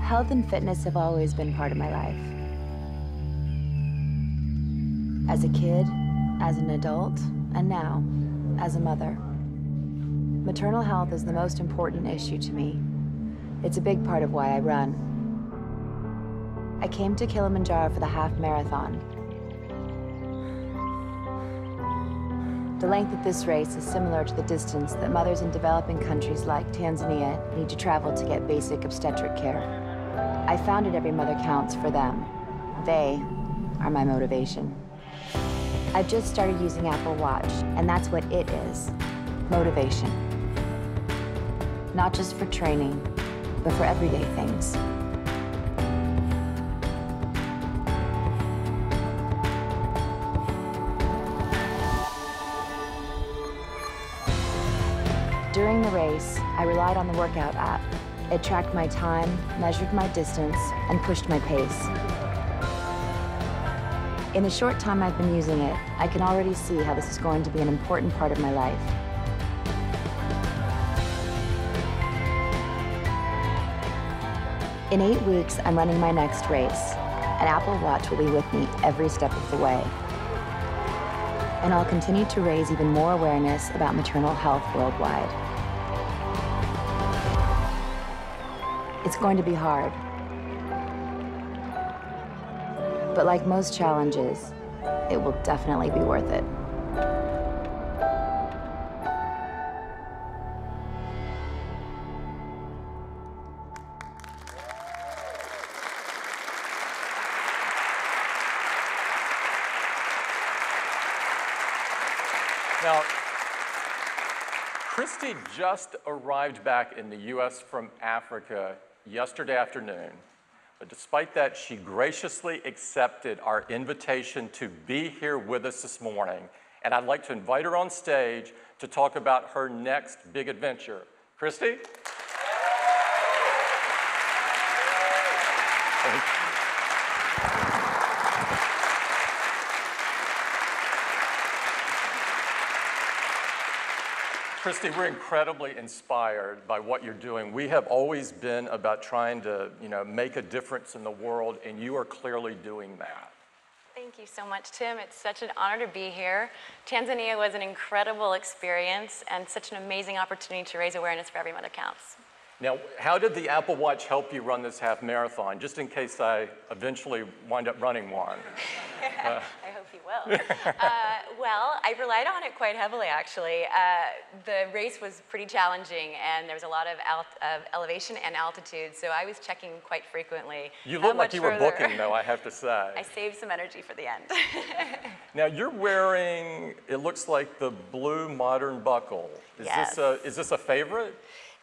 Health and fitness have always been part of my life. As a kid, as an adult, and now, as a mother. Maternal health is the most important issue to me. It's a big part of why I run. I came to Kilimanjaro for the half marathon. The length of this race is similar to the distance that mothers in developing countries like Tanzania need to travel to get basic obstetric care. I founded Every Mother Counts for them. They are my motivation. I've just started using Apple Watch, and that's what it is, motivation. Not just for training, but for everyday things. During the race, I relied on the workout app. It tracked my time, measured my distance, and pushed my pace. In the short time I've been using it, I can already see how this is going to be an important part of my life. In 8 weeks, I'm running my next race. An Apple Watch will be with me every step of the way. And I'll continue to raise even more awareness about maternal health worldwide. It's going to be hard. But like most challenges, it will definitely be worth it. Now, Christy just arrived back in the US from Africa yesterday afternoon. But despite that, she graciously accepted our invitation to be here with us this morning. And I'd like to invite her on stage to talk about her next big adventure. Christy? Christy, we're incredibly inspired by what you're doing. We have always been about trying to, make a difference in the world, and you are clearly doing that. Thank you so much, Tim. It's such an honor to be here. Tanzania was an incredible experience and such an amazing opportunity to raise awareness for Every Mother Counts. Now, how did the Apple Watch help you run this half marathon, just in case I eventually wind up running one? I hope you will. Well, I relied on it quite heavily, actually. The race was pretty challenging, and there was a lot of elevation and altitude, so I was checking quite frequently. You look like you were booking, though, I have to say. I saved some energy for the end. Now, you're wearing, it looks like the blue modern buckle. Yes. Is this a favorite?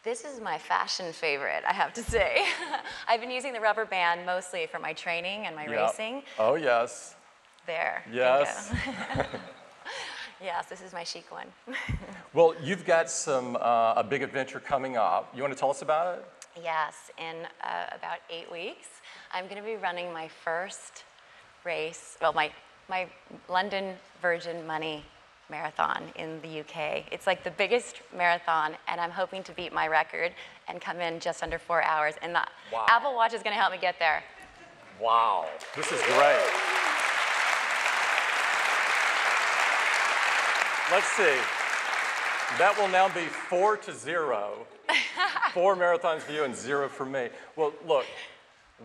This is my fashion favorite, I have to say. I've been using the rubber band mostly for my training and my racing. Oh, yes. There. Yes. Yes, this is my chic one. Well, you've got a big adventure coming up. You want to tell us about it? Yes, in about 8 weeks, I'm going to be running my first race, well, my London Virgin Money Marathon in the UK. It's like the biggest marathon, and I'm hoping to beat my record and come in just under 4 hours. And the Apple Watch is going to help me get there. Wow, this is great. Let's see. That will now be 4-0. 4 marathons for you and 0 for me. Well, look,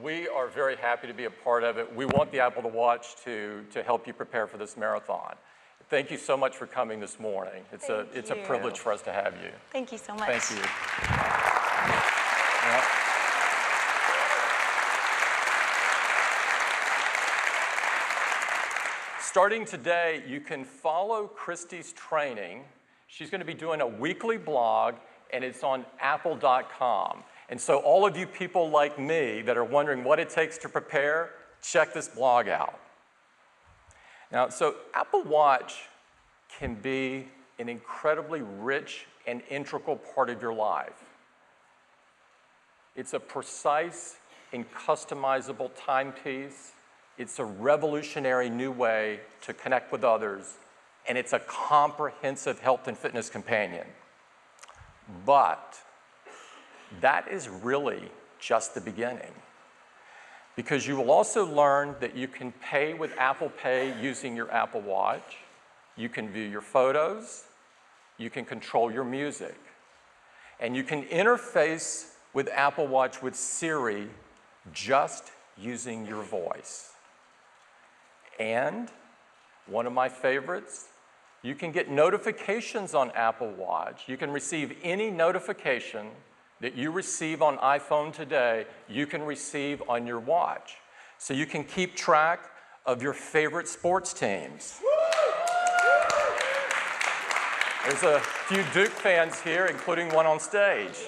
we are very happy to be a part of it. We want the Apple Watch to help you prepare for this marathon. Thank you so much for coming this morning. It's a privilege for us to have you. Thank you so much. Thank you. Yeah. Starting today, you can follow Christy's training. She's going to be doing a weekly blog, and it's on apple.com. And so all of you people like me that are wondering what it takes to prepare, check this blog out. Now, so Apple Watch can be an incredibly rich and integral part of your life. It's a precise and customizable timepiece. It's a revolutionary new way to connect with others, and it's a comprehensive health and fitness companion. But that is really just the beginning, because you will also learn that you can pay with Apple Pay using your Apple Watch. You can view your photos. You can control your music. And you can interface with Apple Watch with Siri just using your voice. And one of my favorites, you can get notifications on Apple Watch. You can receive any notification that you receive on iPhone today, you can receive on your watch. So you can keep track of your favorite sports teams. There's a few Duke fans here, including one on stage.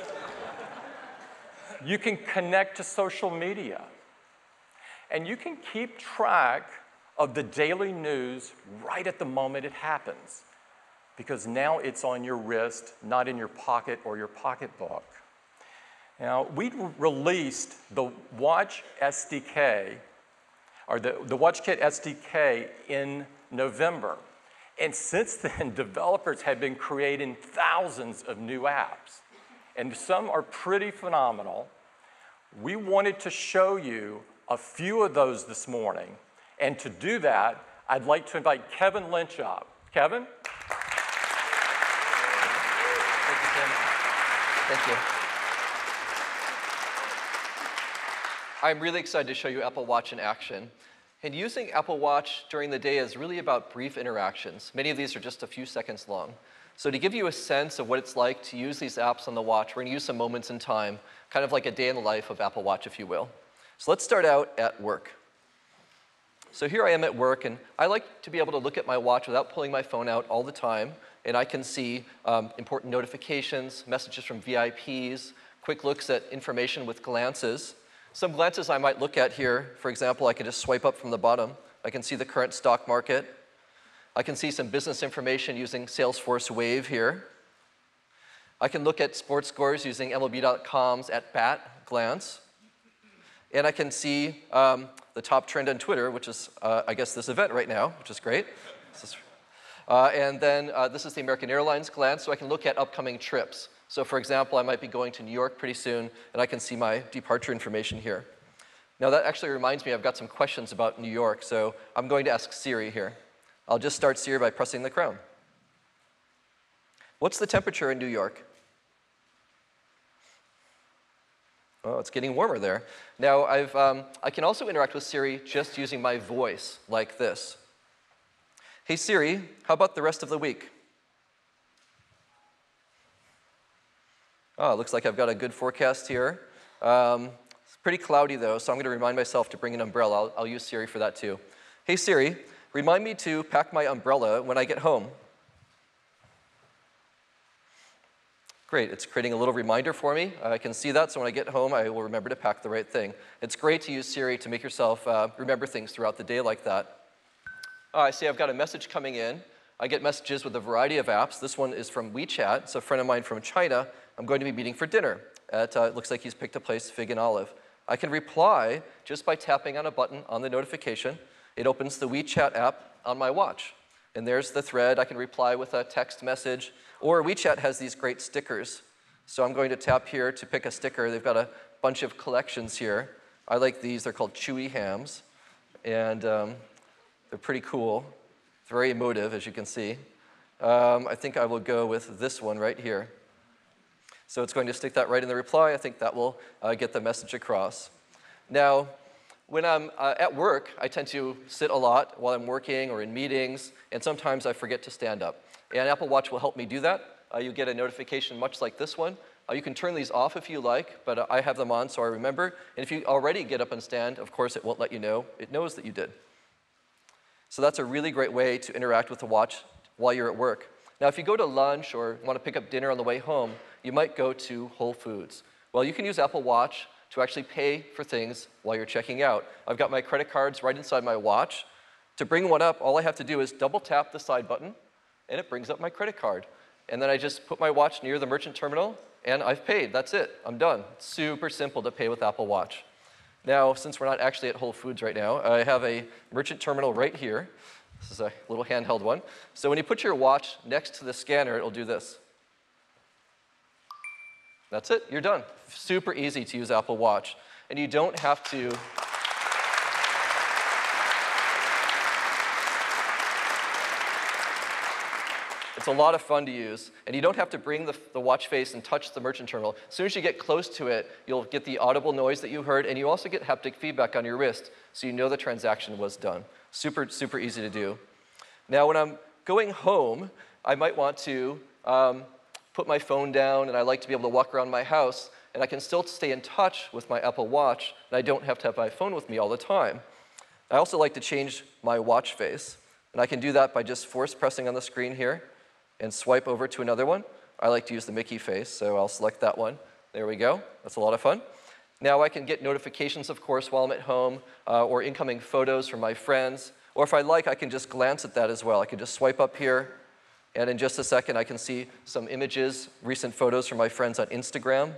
You can connect to social media. And you can keep track of the daily news right at the moment it happens, because now it's on your wrist, not in your pocket or your pocketbook. Now, we released the Watch SDK, or the WatchKit SDK in November. And since then, developers have been creating thousands of new apps. And some are pretty phenomenal. We wanted to show you a few of those this morning. And to do that, I'd like to invite Kevin Lynch up. Kevin? Thank you, Tim. Thank you. I'm really excited to show you Apple Watch in action. And using Apple Watch during the day is really about brief interactions. Many of these are just a few seconds long. So to give you a sense of what it's like to use these apps on the watch, we're going to use some moments in time, kind of like a day in the life of Apple Watch, if you will. So let's start out at work. So here I am at work, and I like to be able to look at my watch without pulling my phone out all the time, and I can see important notifications, messages from VIPs, quick looks at information with glances. Some glances I might look at here, for example, I can just swipe up from the bottom. I can see the current stock market. I can see some business information using Salesforce Wave here. I can look at sports scores using MLB.com's @bat glance. And I can see the top trend on Twitter, which is, I guess, this event right now, which is great. And then this is the American Airlines glance, so I can look at upcoming trips. So for example, I might be going to New York pretty soon, and I can see my departure information here. Now that actually reminds me, I've got some questions about New York, so I'm going to ask Siri here. I'll just start Siri by pressing the crown. What's the temperature in New York? Oh, it's getting warmer there. Now I can also interact with Siri just using my voice, like this. Hey Siri, how about the rest of the week? Oh, it looks like I've got a good forecast here. It's pretty cloudy though, so I'm going to remind myself to bring an umbrella. I'll use Siri for that too. Hey Siri, remind me to pack my umbrella when I get home. Great, it's creating a little reminder for me. I can see that, so when I get home, I will remember to pack the right thing. It's great to use Siri to make yourself remember things throughout the day like that. I see I've got a message coming in. I get messages with a variety of apps. This one is from WeChat. It's a friend of mine from China. I'm going to be meeting for dinner. It looks like he's picked a place, Fig and Olive. I can reply just by tapping on a button on the notification. It opens the WeChat app on my watch. And there's the thread. I can reply with a text message. Or WeChat has these great stickers. So I'm going to tap here to pick a sticker. They've got a bunch of collections here. I like these. They're called Chewy Hams. And they're pretty cool. Very emotive, as you can see. I think I will go with this one right here. So it's going to stick that right in the reply. I think that will get the message across. Now, when I'm at work, I tend to sit a lot while I'm working or in meetings, and sometimes I forget to stand up. And Apple Watch will help me do that. You get a notification much like this one. You can turn these off if you like, but I have them on so I remember. And if you already get up and stand, of course, it won't let you know. It knows that you did. So that's a really great way to interact with the watch while you're at work. Now, if you go to lunch or want to pick up dinner on the way home, you might go to Whole Foods. Well, you can use Apple Watch to actually pay for things while you're checking out. I've got my credit cards right inside my watch. To bring one up, all I have to do is double tap the side button, and it brings up my credit card. And then I just put my watch near the merchant terminal, and I've paid. That's it. I'm done. It's super simple to pay with Apple Watch. Now, since we're not actually at Whole Foods right now, I have a merchant terminal right here. This is a little handheld one. So when you put your watch next to the scanner, it'll do this. That's it. You're done. Super easy to use Apple Watch. And you don't have to... It's a lot of fun to use, and you don't have to bring the watch face and touch the merchant terminal. As soon as you get close to it, you'll get the audible noise that you heard, and you also get haptic feedback on your wrist, so you know the transaction was done. Super, super easy to do. Now, when I'm going home, I might want to put my phone down, and I like to be able to walk around my house, and I can still stay in touch with my Apple Watch, and I don't have to have my phone with me all the time. I also like to change my watch face, and I can do that by just force pressing on the screen here. and swipe over to another one. I like to use the Mickey face, so I'll select that one. There we go. That's a lot of fun. Now I can get notifications, of course, while I'm at home, or incoming photos from my friends. Or if I like, I can just glance at that as well. I can just swipe up here, and in just a second, I can see some images, recent photos from my friends on Instagram. And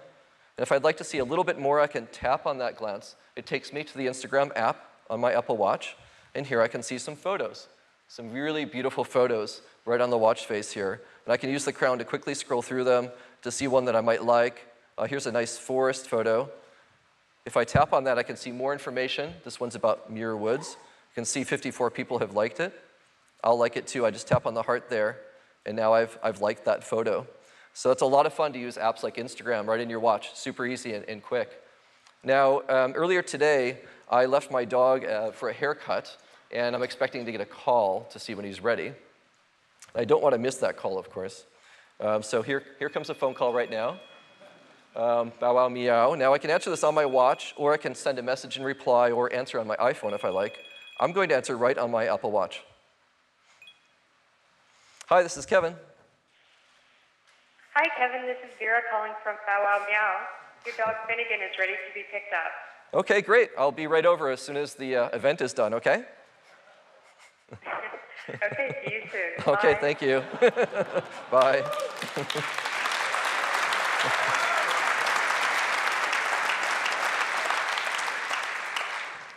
if I'd like to see a little bit more, I can tap on that glance. It takes me to the Instagram app on my Apple Watch, and here I can see some photos. Some really beautiful photos right on the watch face here. And I can use the crown to quickly scroll through them to see one that I might like. Here's a nice forest photo. If I tap on that, I can see more information. This one's about Muir Woods. You can see 54 people have liked it. I'll like it too. I just tap on the heart there, and now I've liked that photo. So it's a lot of fun to use apps like Instagram right in your watch. Super easy and quick. Now, earlier today, I left my dog for a haircut, and I'm expecting to get a call to see when he's ready. I don't want to miss that call, of course. So here comes a phone call right now. Bow wow meow. Now I can answer this on my watch, or I can send a message and reply, or answer on my iPhone if I like. I'm going to answer right on my Apple Watch. Hi, this is Kevin. Hi, Kevin. This is Vera calling from Bow Wow Meow. Your dog Finnegan is ready to be picked up. Okay, great. I'll be right over as soon as the event is done, okay? Okay, see you soon. Okay, Bye. thank you. Bye.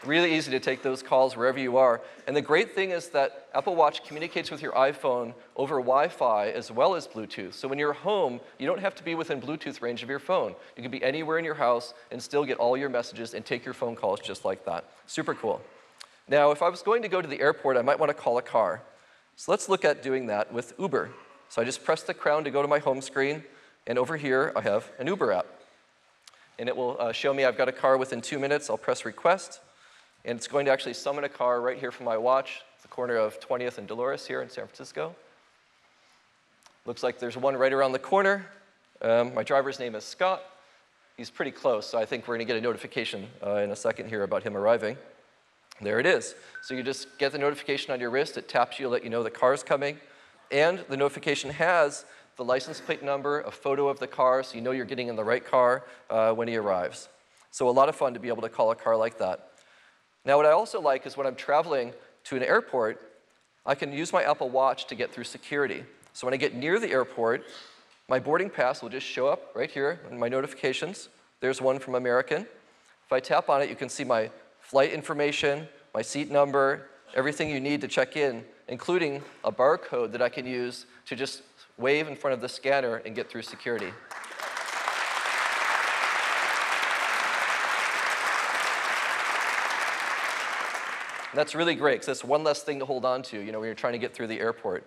Really easy to take those calls wherever you are. And the great thing is that Apple Watch communicates with your iPhone over Wi-Fi as well as Bluetooth. So when you're home, you don't have to be within Bluetooth range of your phone. You can be anywhere in your house and still get all your messages and take your phone calls just like that. Super cool. Now, if I was going to go to the airport, I might want to call a car. So let's look at doing that with Uber. So I just press the crown to go to my home screen, and over here I have an Uber app. And it will show me I've got a car within 2 minutes. I'll press request. And it's going to actually summon a car right here from my watch, the corner of 20th and Dolores here in San Francisco. Looks like there's one right around the corner. My driver's name is Scott. He's pretty close, so I think we're going to get a notification in a second here about him arriving. There it is. So you just get the notification on your wrist. It taps you, let you know the car's coming. And the notification has the license plate number, a photo of the car, so you know you're getting in the right car when he arrives. So a lot of fun to be able to call a car like that. Now, what I also like is when I'm traveling to an airport, I can use my Apple Watch to get through security. So when I get near the airport, my boarding pass will just show up right here in my notifications. There's one from American. If I tap on it, you can see my flight information, my seat number, everything you need to check in, including a barcode that I can use to just wave in front of the scanner and get through security. And that's really great, because that's one less thing to hold on to, when you're trying to get through the airport.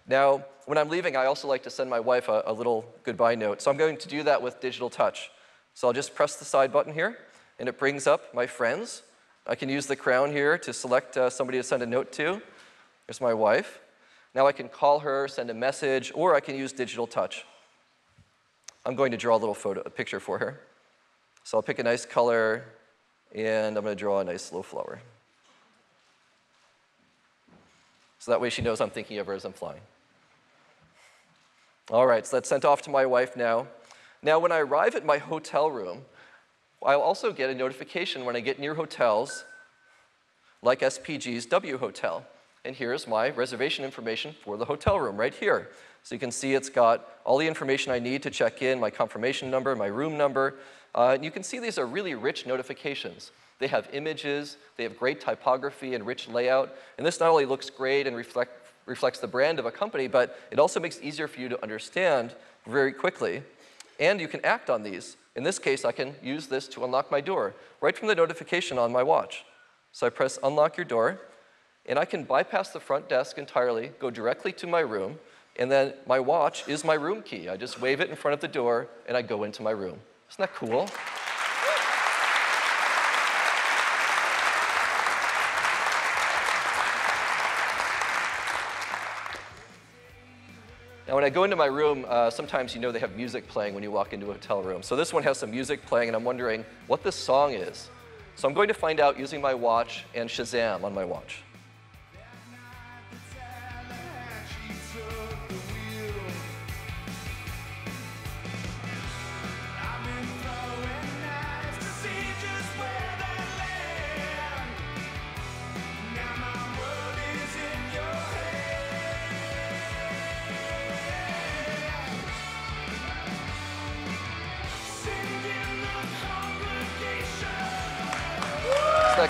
Now, when I'm leaving, I also like to send my wife a little goodbye note. So I'm going to do that with Digital Touch. So I'll just press the side button here, and it brings up my friends. I can use the crown here to select somebody to send a note to. There's my wife. Now I can call her, send a message, or I can use Digital Touch. I'm going to draw a picture for her. So I'll pick a nice color, and I'm going to draw a nice slow flower. So that way she knows I'm thinking of her as I'm flying. All right, so that's sent off to my wife now. Now, when I arrive at my hotel room, I'll also get a notification when I get near hotels like SPG's W Hotel. And here's my reservation information for the hotel room right here. So you can see it's got all the information I need to check in, my confirmation number, my room number. And you can see these are really rich notifications. They have images, they have great typography and rich layout. And this not only looks great and reflects the brand of a company, but it also makes it easier for you to understand very quickly. And you can act on these. In this case, I can use this to unlock my door right from the notification on my watch. So I press unlock your door, and I can bypass the front desk entirely, go directly to my room, and then my watch is my room key. I just wave it in front of the door, and I go into my room. Isn't that cool? Now, when I go into my room, sometimes they have music playing when you walk into a hotel room. So this one has some music playing, and I'm wondering what this song is. So I'm going to find out using my watch and Shazam on my watch.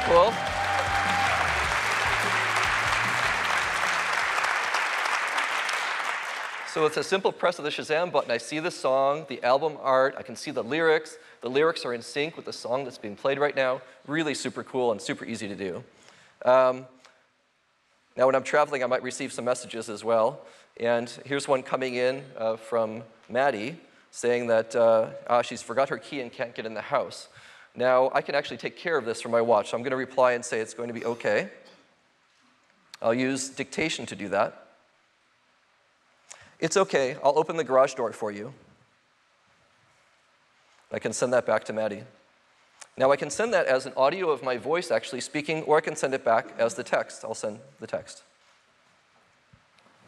cool? So with a simple press of the Shazam button, I see the song, the album art, I can see the lyrics. The lyrics are in sync with the song that's being played right now. Really super cool and super easy to do. Now when I'm traveling, I might receive some messages as well. And here's one coming in from Maddie saying that she's forgot her key and can't get in the house. Now, I can actually take care of this from my watch. So I'm going to reply and say it's going to be okay. I'll use dictation to do that. It's okay, I'll open the garage door for you. I can send that back to Maddie. Now I can send that as an audio of my voice actually speaking, or I can send it back as the text. I'll send the text.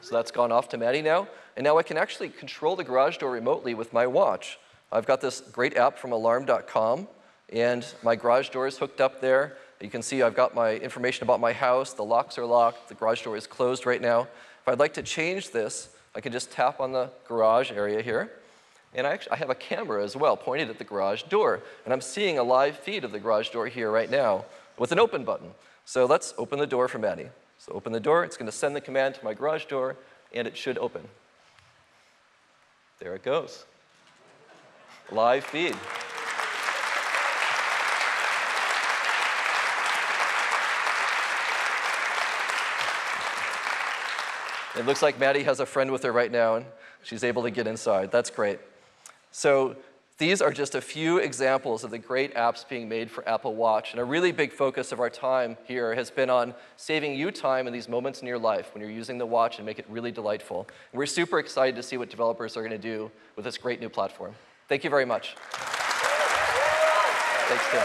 So that's gone off to Maddie now. And now I can actually control the garage door remotely with my watch. I've got this great app from alarm.com, and my garage door is hooked up there. You can see I've got my information about my house. The locks are locked. The garage door is closed right now. If I'd like to change this, I can just tap on the garage area here. And I have a camera as well pointed at the garage door. And I'm seeing a live feed of the garage door here right now with an open button. So let's open the door for Maddie. So open the door, it's going to send the command to my garage door, and it should open. There it goes. Live feed. It looks like Maddie has a friend with her right now, and she's able to get inside. That's great. So these are just a few examples of the great apps being made for Apple Watch. And a really big focus of our time here has been on saving you time in these moments in your life when you're using the watch and make it really delightful. And we're super excited to see what developers are going to do with this great new platform. Thank you very much. Thanks, Tim.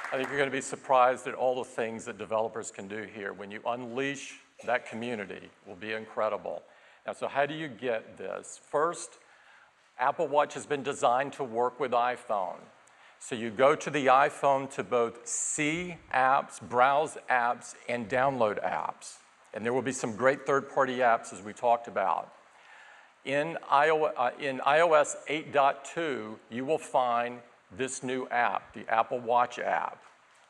I think you're going to be surprised at all the things that developers can do here. When you unleash that community, it will be incredible. Now, so how do you get this? First, Apple Watch has been designed to work with iPhone. So you go to the iPhone to both see apps, browse apps, and download apps. And there will be some great third-party apps, as we talked about. In iOS 8.2, you will find this new app, the Apple Watch app.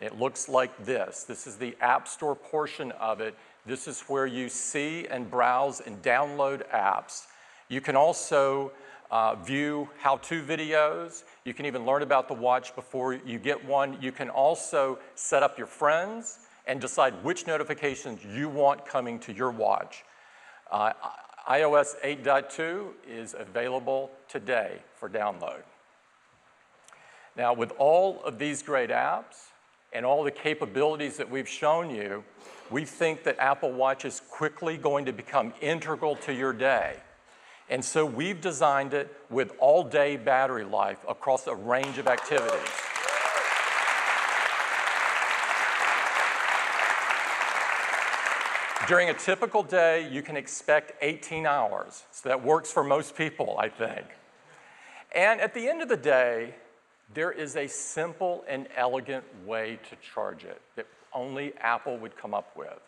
It looks like this. This is the App Store portion of it. This is where you see and browse and download apps. You can also view how-to videos. You can even learn about the watch before you get one. You can also set up your friends and decide which notifications you want coming to your watch. iOS 8.2 is available today for download. Now, with all of these great apps and all the capabilities that we've shown you, we think that Apple Watch is quickly going to become integral to your day. And so we've designed it with all-day battery life across a range of activities. During a typical day, you can expect 18 hours. So that works for most people, I think. And at the end of the day, there is a simple and elegant way to charge it that only Apple would come up with.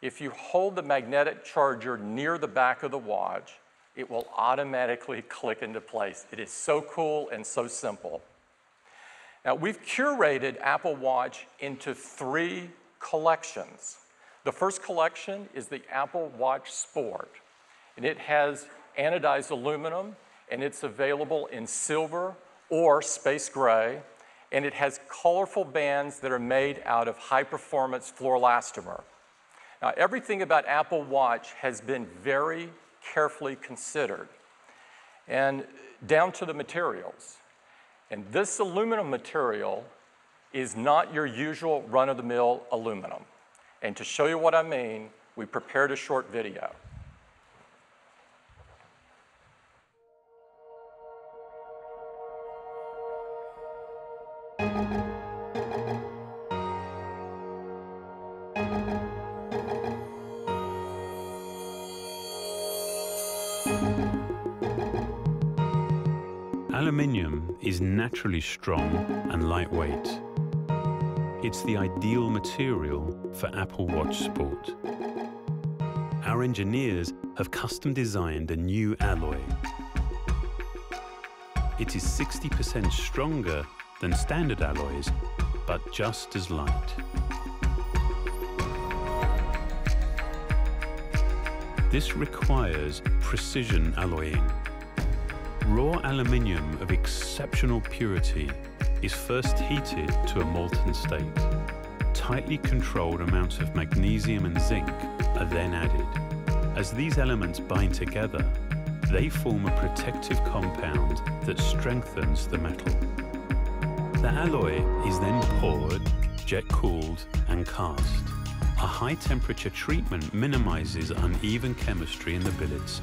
If you hold the magnetic charger near the back of the watch, it will automatically click into place. It is so cool and so simple. Now, we've curated Apple Watch into 3 collections. The first collection is the Apple Watch Sport, and it has anodized aluminum, and it's available in silver or space gray, and it has colorful bands that are made out of high-performance fluoroelastomer. Now, everything about Apple Watch has been very carefully considered, and down to the materials. And this aluminum material is not your usual run-of-the-mill aluminum. And to show you what I mean, we prepared a short video. Aluminium is naturally strong and lightweight. It's the ideal material for Apple Watch Sport. our engineers have custom designed a new alloy. It is 60% stronger than standard alloys, but just as light. This requires precision alloying. Raw aluminium of exceptional purity is first heated to a molten state. Tightly controlled amounts of magnesium and zinc are then added. As these elements bind together, they form a protective compound that strengthens the metal. The alloy is then poured, jet-cooled, and cast. A high-temperature treatment minimizes uneven chemistry in the billets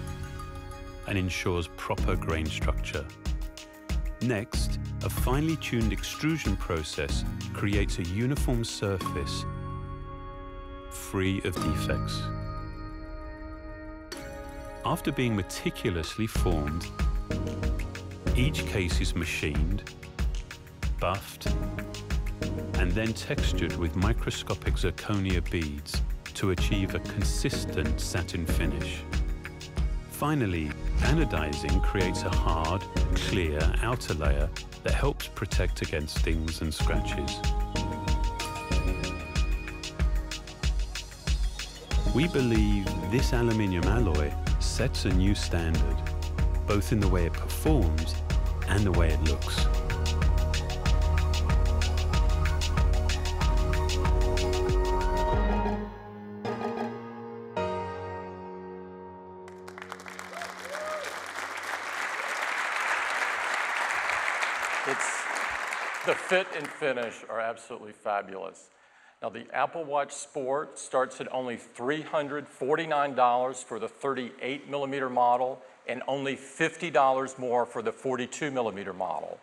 and ensures proper grain structure. Next, a finely tuned extrusion process creates a uniform surface free of defects. After being meticulously formed, each case is machined, buffed, and then textured with microscopic zirconia beads to achieve a consistent satin finish. Finally, anodizing creates a hard, clear outer layer that helps protect against stings and scratches. We believe this aluminium alloy sets a new standard, both in the way it performs and the way it looks. The fit and finish are absolutely fabulous. Now, the Apple Watch Sport starts at only $349 for the 38mm model and only $50 more for the 42mm model.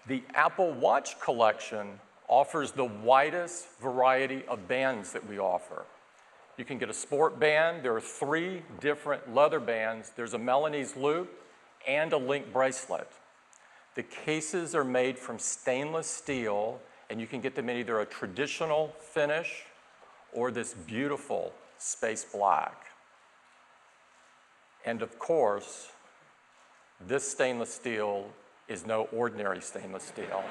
The Apple Watch collection offers the widest variety of bands that we offer. You can get a sport band. There are 3 different leather bands. There's a Milanese loop and a link bracelet. The cases are made from stainless steel, and you can get them in either a traditional finish or this beautiful space black. And of course, this stainless steel is no ordinary stainless steel.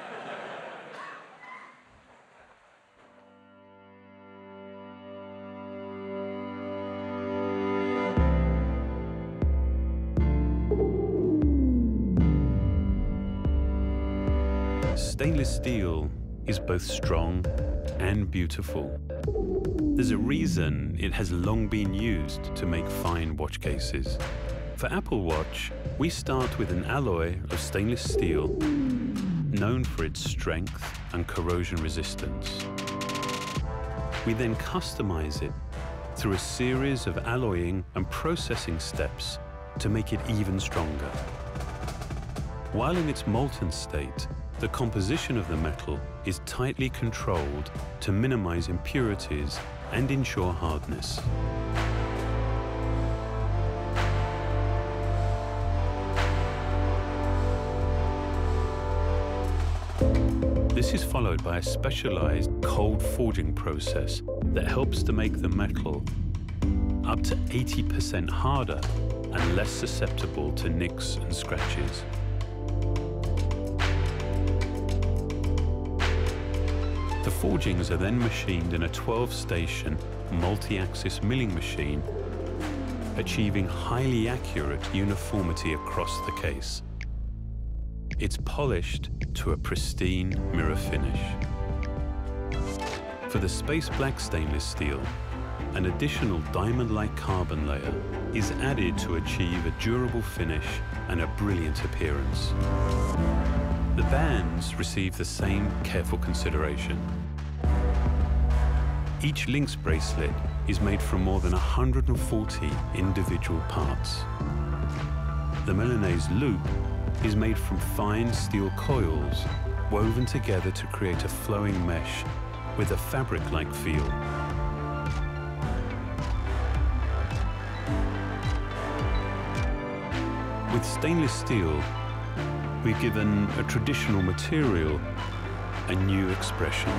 Stainless steel is both strong and beautiful. There's a reason it has long been used to make fine watch cases. For Apple Watch, we start with an alloy of stainless steel known for its strength and corrosion resistance. We then customize it through a series of alloying and processing steps to make it even stronger. While in its molten state, the composition of the metal is tightly controlled to minimize impurities and ensure hardness. This is followed by a specialized cold forging process that helps to make the metal up to 80% harder and less susceptible to nicks and scratches. The forgings are then machined in a 12-station multi-axis milling machine, achieving highly accurate uniformity across the case. It's polished to a pristine mirror finish. For the space black stainless steel, an additional diamond-like carbon layer is added to achieve a durable finish and a brilliant appearance. The bands receive the same careful consideration. Each Lynx bracelet is made from more than 140 individual parts. The Milanese loop is made from fine steel coils woven together to create a flowing mesh with a fabric-like feel. With stainless steel, we've given a traditional material a new expression.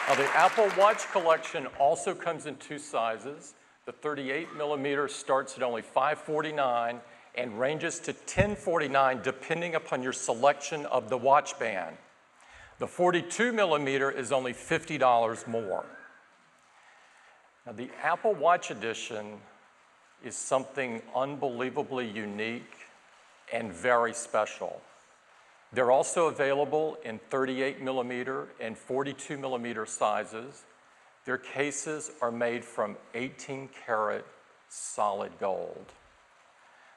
Now, the Apple Watch collection also comes in 2 sizes. The 38mm starts at only $549 and ranges to $1049 depending upon your selection of the watch band. The 42mm is only $50 more. Now, the Apple Watch Edition is something unbelievably unique and very special. They're also available in 38mm and 42mm sizes. Their cases are made from 18-karat solid gold.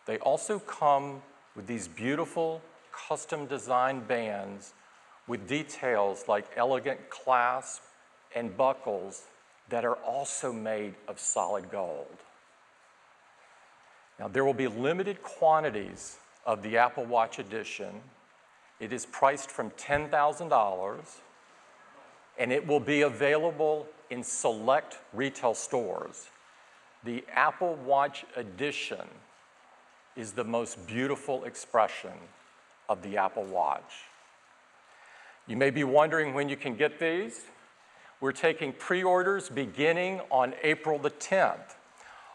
They also come with these beautiful custom designed bands with details like elegant clasps and buckles that are also made of solid gold. Now, there will be limited quantities of the Apple Watch Edition. It is priced from $10,000, and it will be available in select retail stores. The Apple Watch Edition is the most beautiful expression of the Apple Watch. You may be wondering when you can get these. We're taking pre-orders beginning on April the 10th.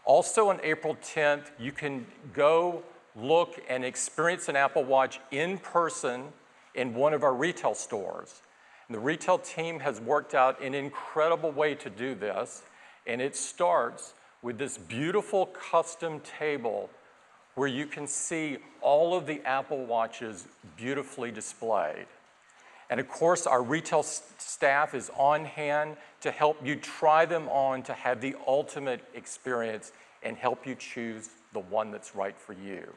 Also on April 10th, you can go look and experience an Apple Watch in person in one of our retail stores. And the retail team has worked out an incredible way to do this, and it starts with this beautiful custom table where you can see all of the Apple Watches beautifully displayed. And of course, our retail staff is on hand to help you try them on to have the ultimate experience and help you choose the one that's right for you.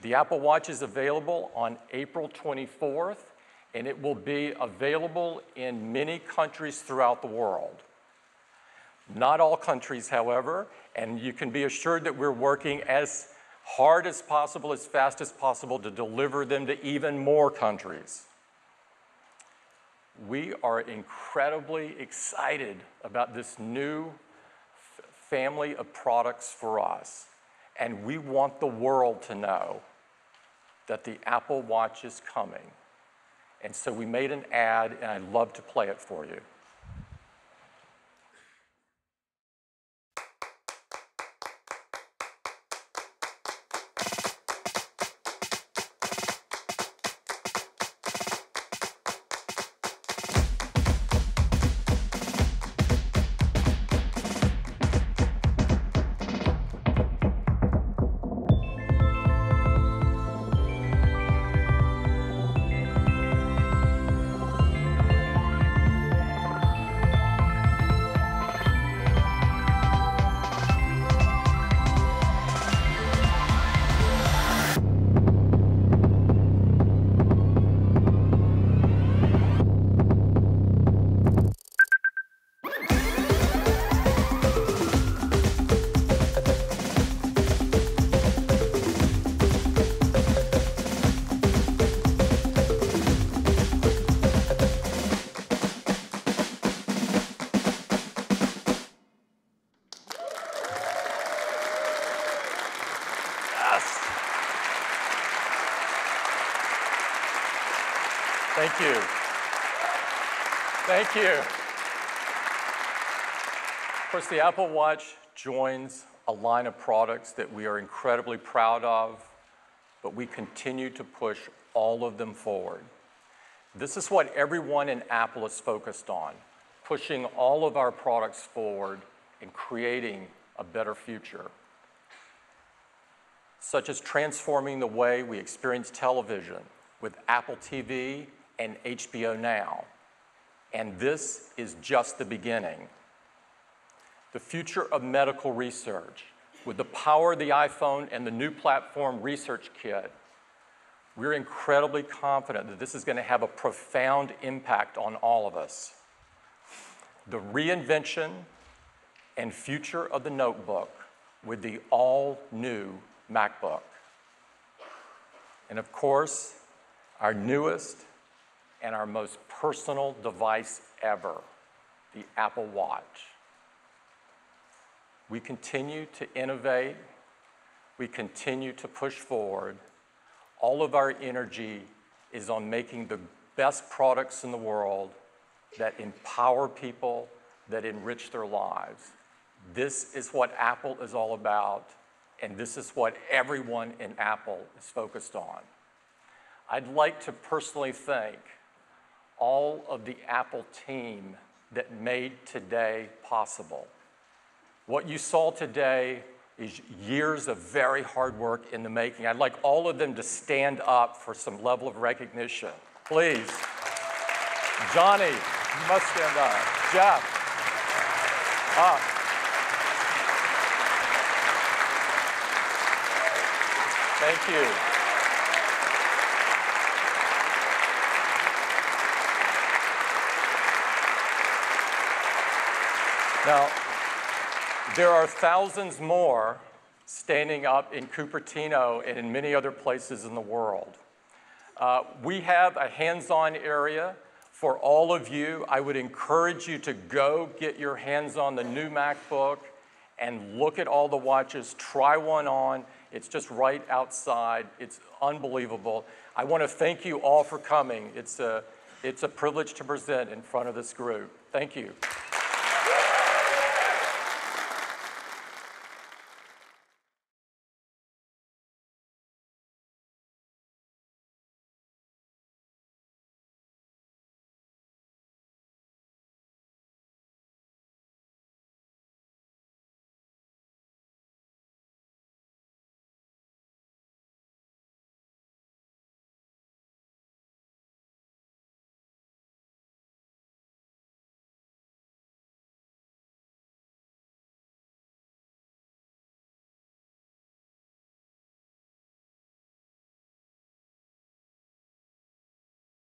The Apple Watch is available on April 24th, and it will be available in many countries throughout the world. Not all countries, however, and you can be assured that we're working as hard as possible, as fast as possible to deliver them to even more countries. We are incredibly excited about this new family of products for us, and we want the world to know that the Apple Watch is coming. And so we made an ad, and I'd love to play it for you. Thank you. Thank you. Of course, the Apple Watch joins a line of products that we are incredibly proud of, but we continue to push all of them forward. This is what everyone in Apple is focused on, pushing all of our products forward and creating a better future, such as transforming the way we experience television with Apple TV and HBO Now. And this is just the beginning. The future of medical research, with the power of the iPhone and the new platform Research Kit, we're incredibly confident that this is going to have a profound impact on all of us. The reinvention and future of the notebook with the all-new MacBook. And of course, our newest and our most personal device ever, the Apple Watch. We continue to innovate. We continue to push forward. All of our energy is on making the best products in the world that empower people, that enrich their lives. This is what Apple is all about, and this is what everyone in Apple is focused on. I'd like to personally thank all of the Apple team that made today possible. What you saw today is years of very hard work in the making. I'd like all of them to stand up for some level of recognition. Please. Johnny, you must stand up. Jeff, up. Thank you. Now, there are thousands more standing up in Cupertino and in many other places in the world. We have a hands-on area for all of you. I would encourage you to go get your hands on the new MacBook and look at all the watches, try one on. It's just right outside. It's unbelievable. I want to thank you all for coming. It's a privilege to present in front of this group. Thank you.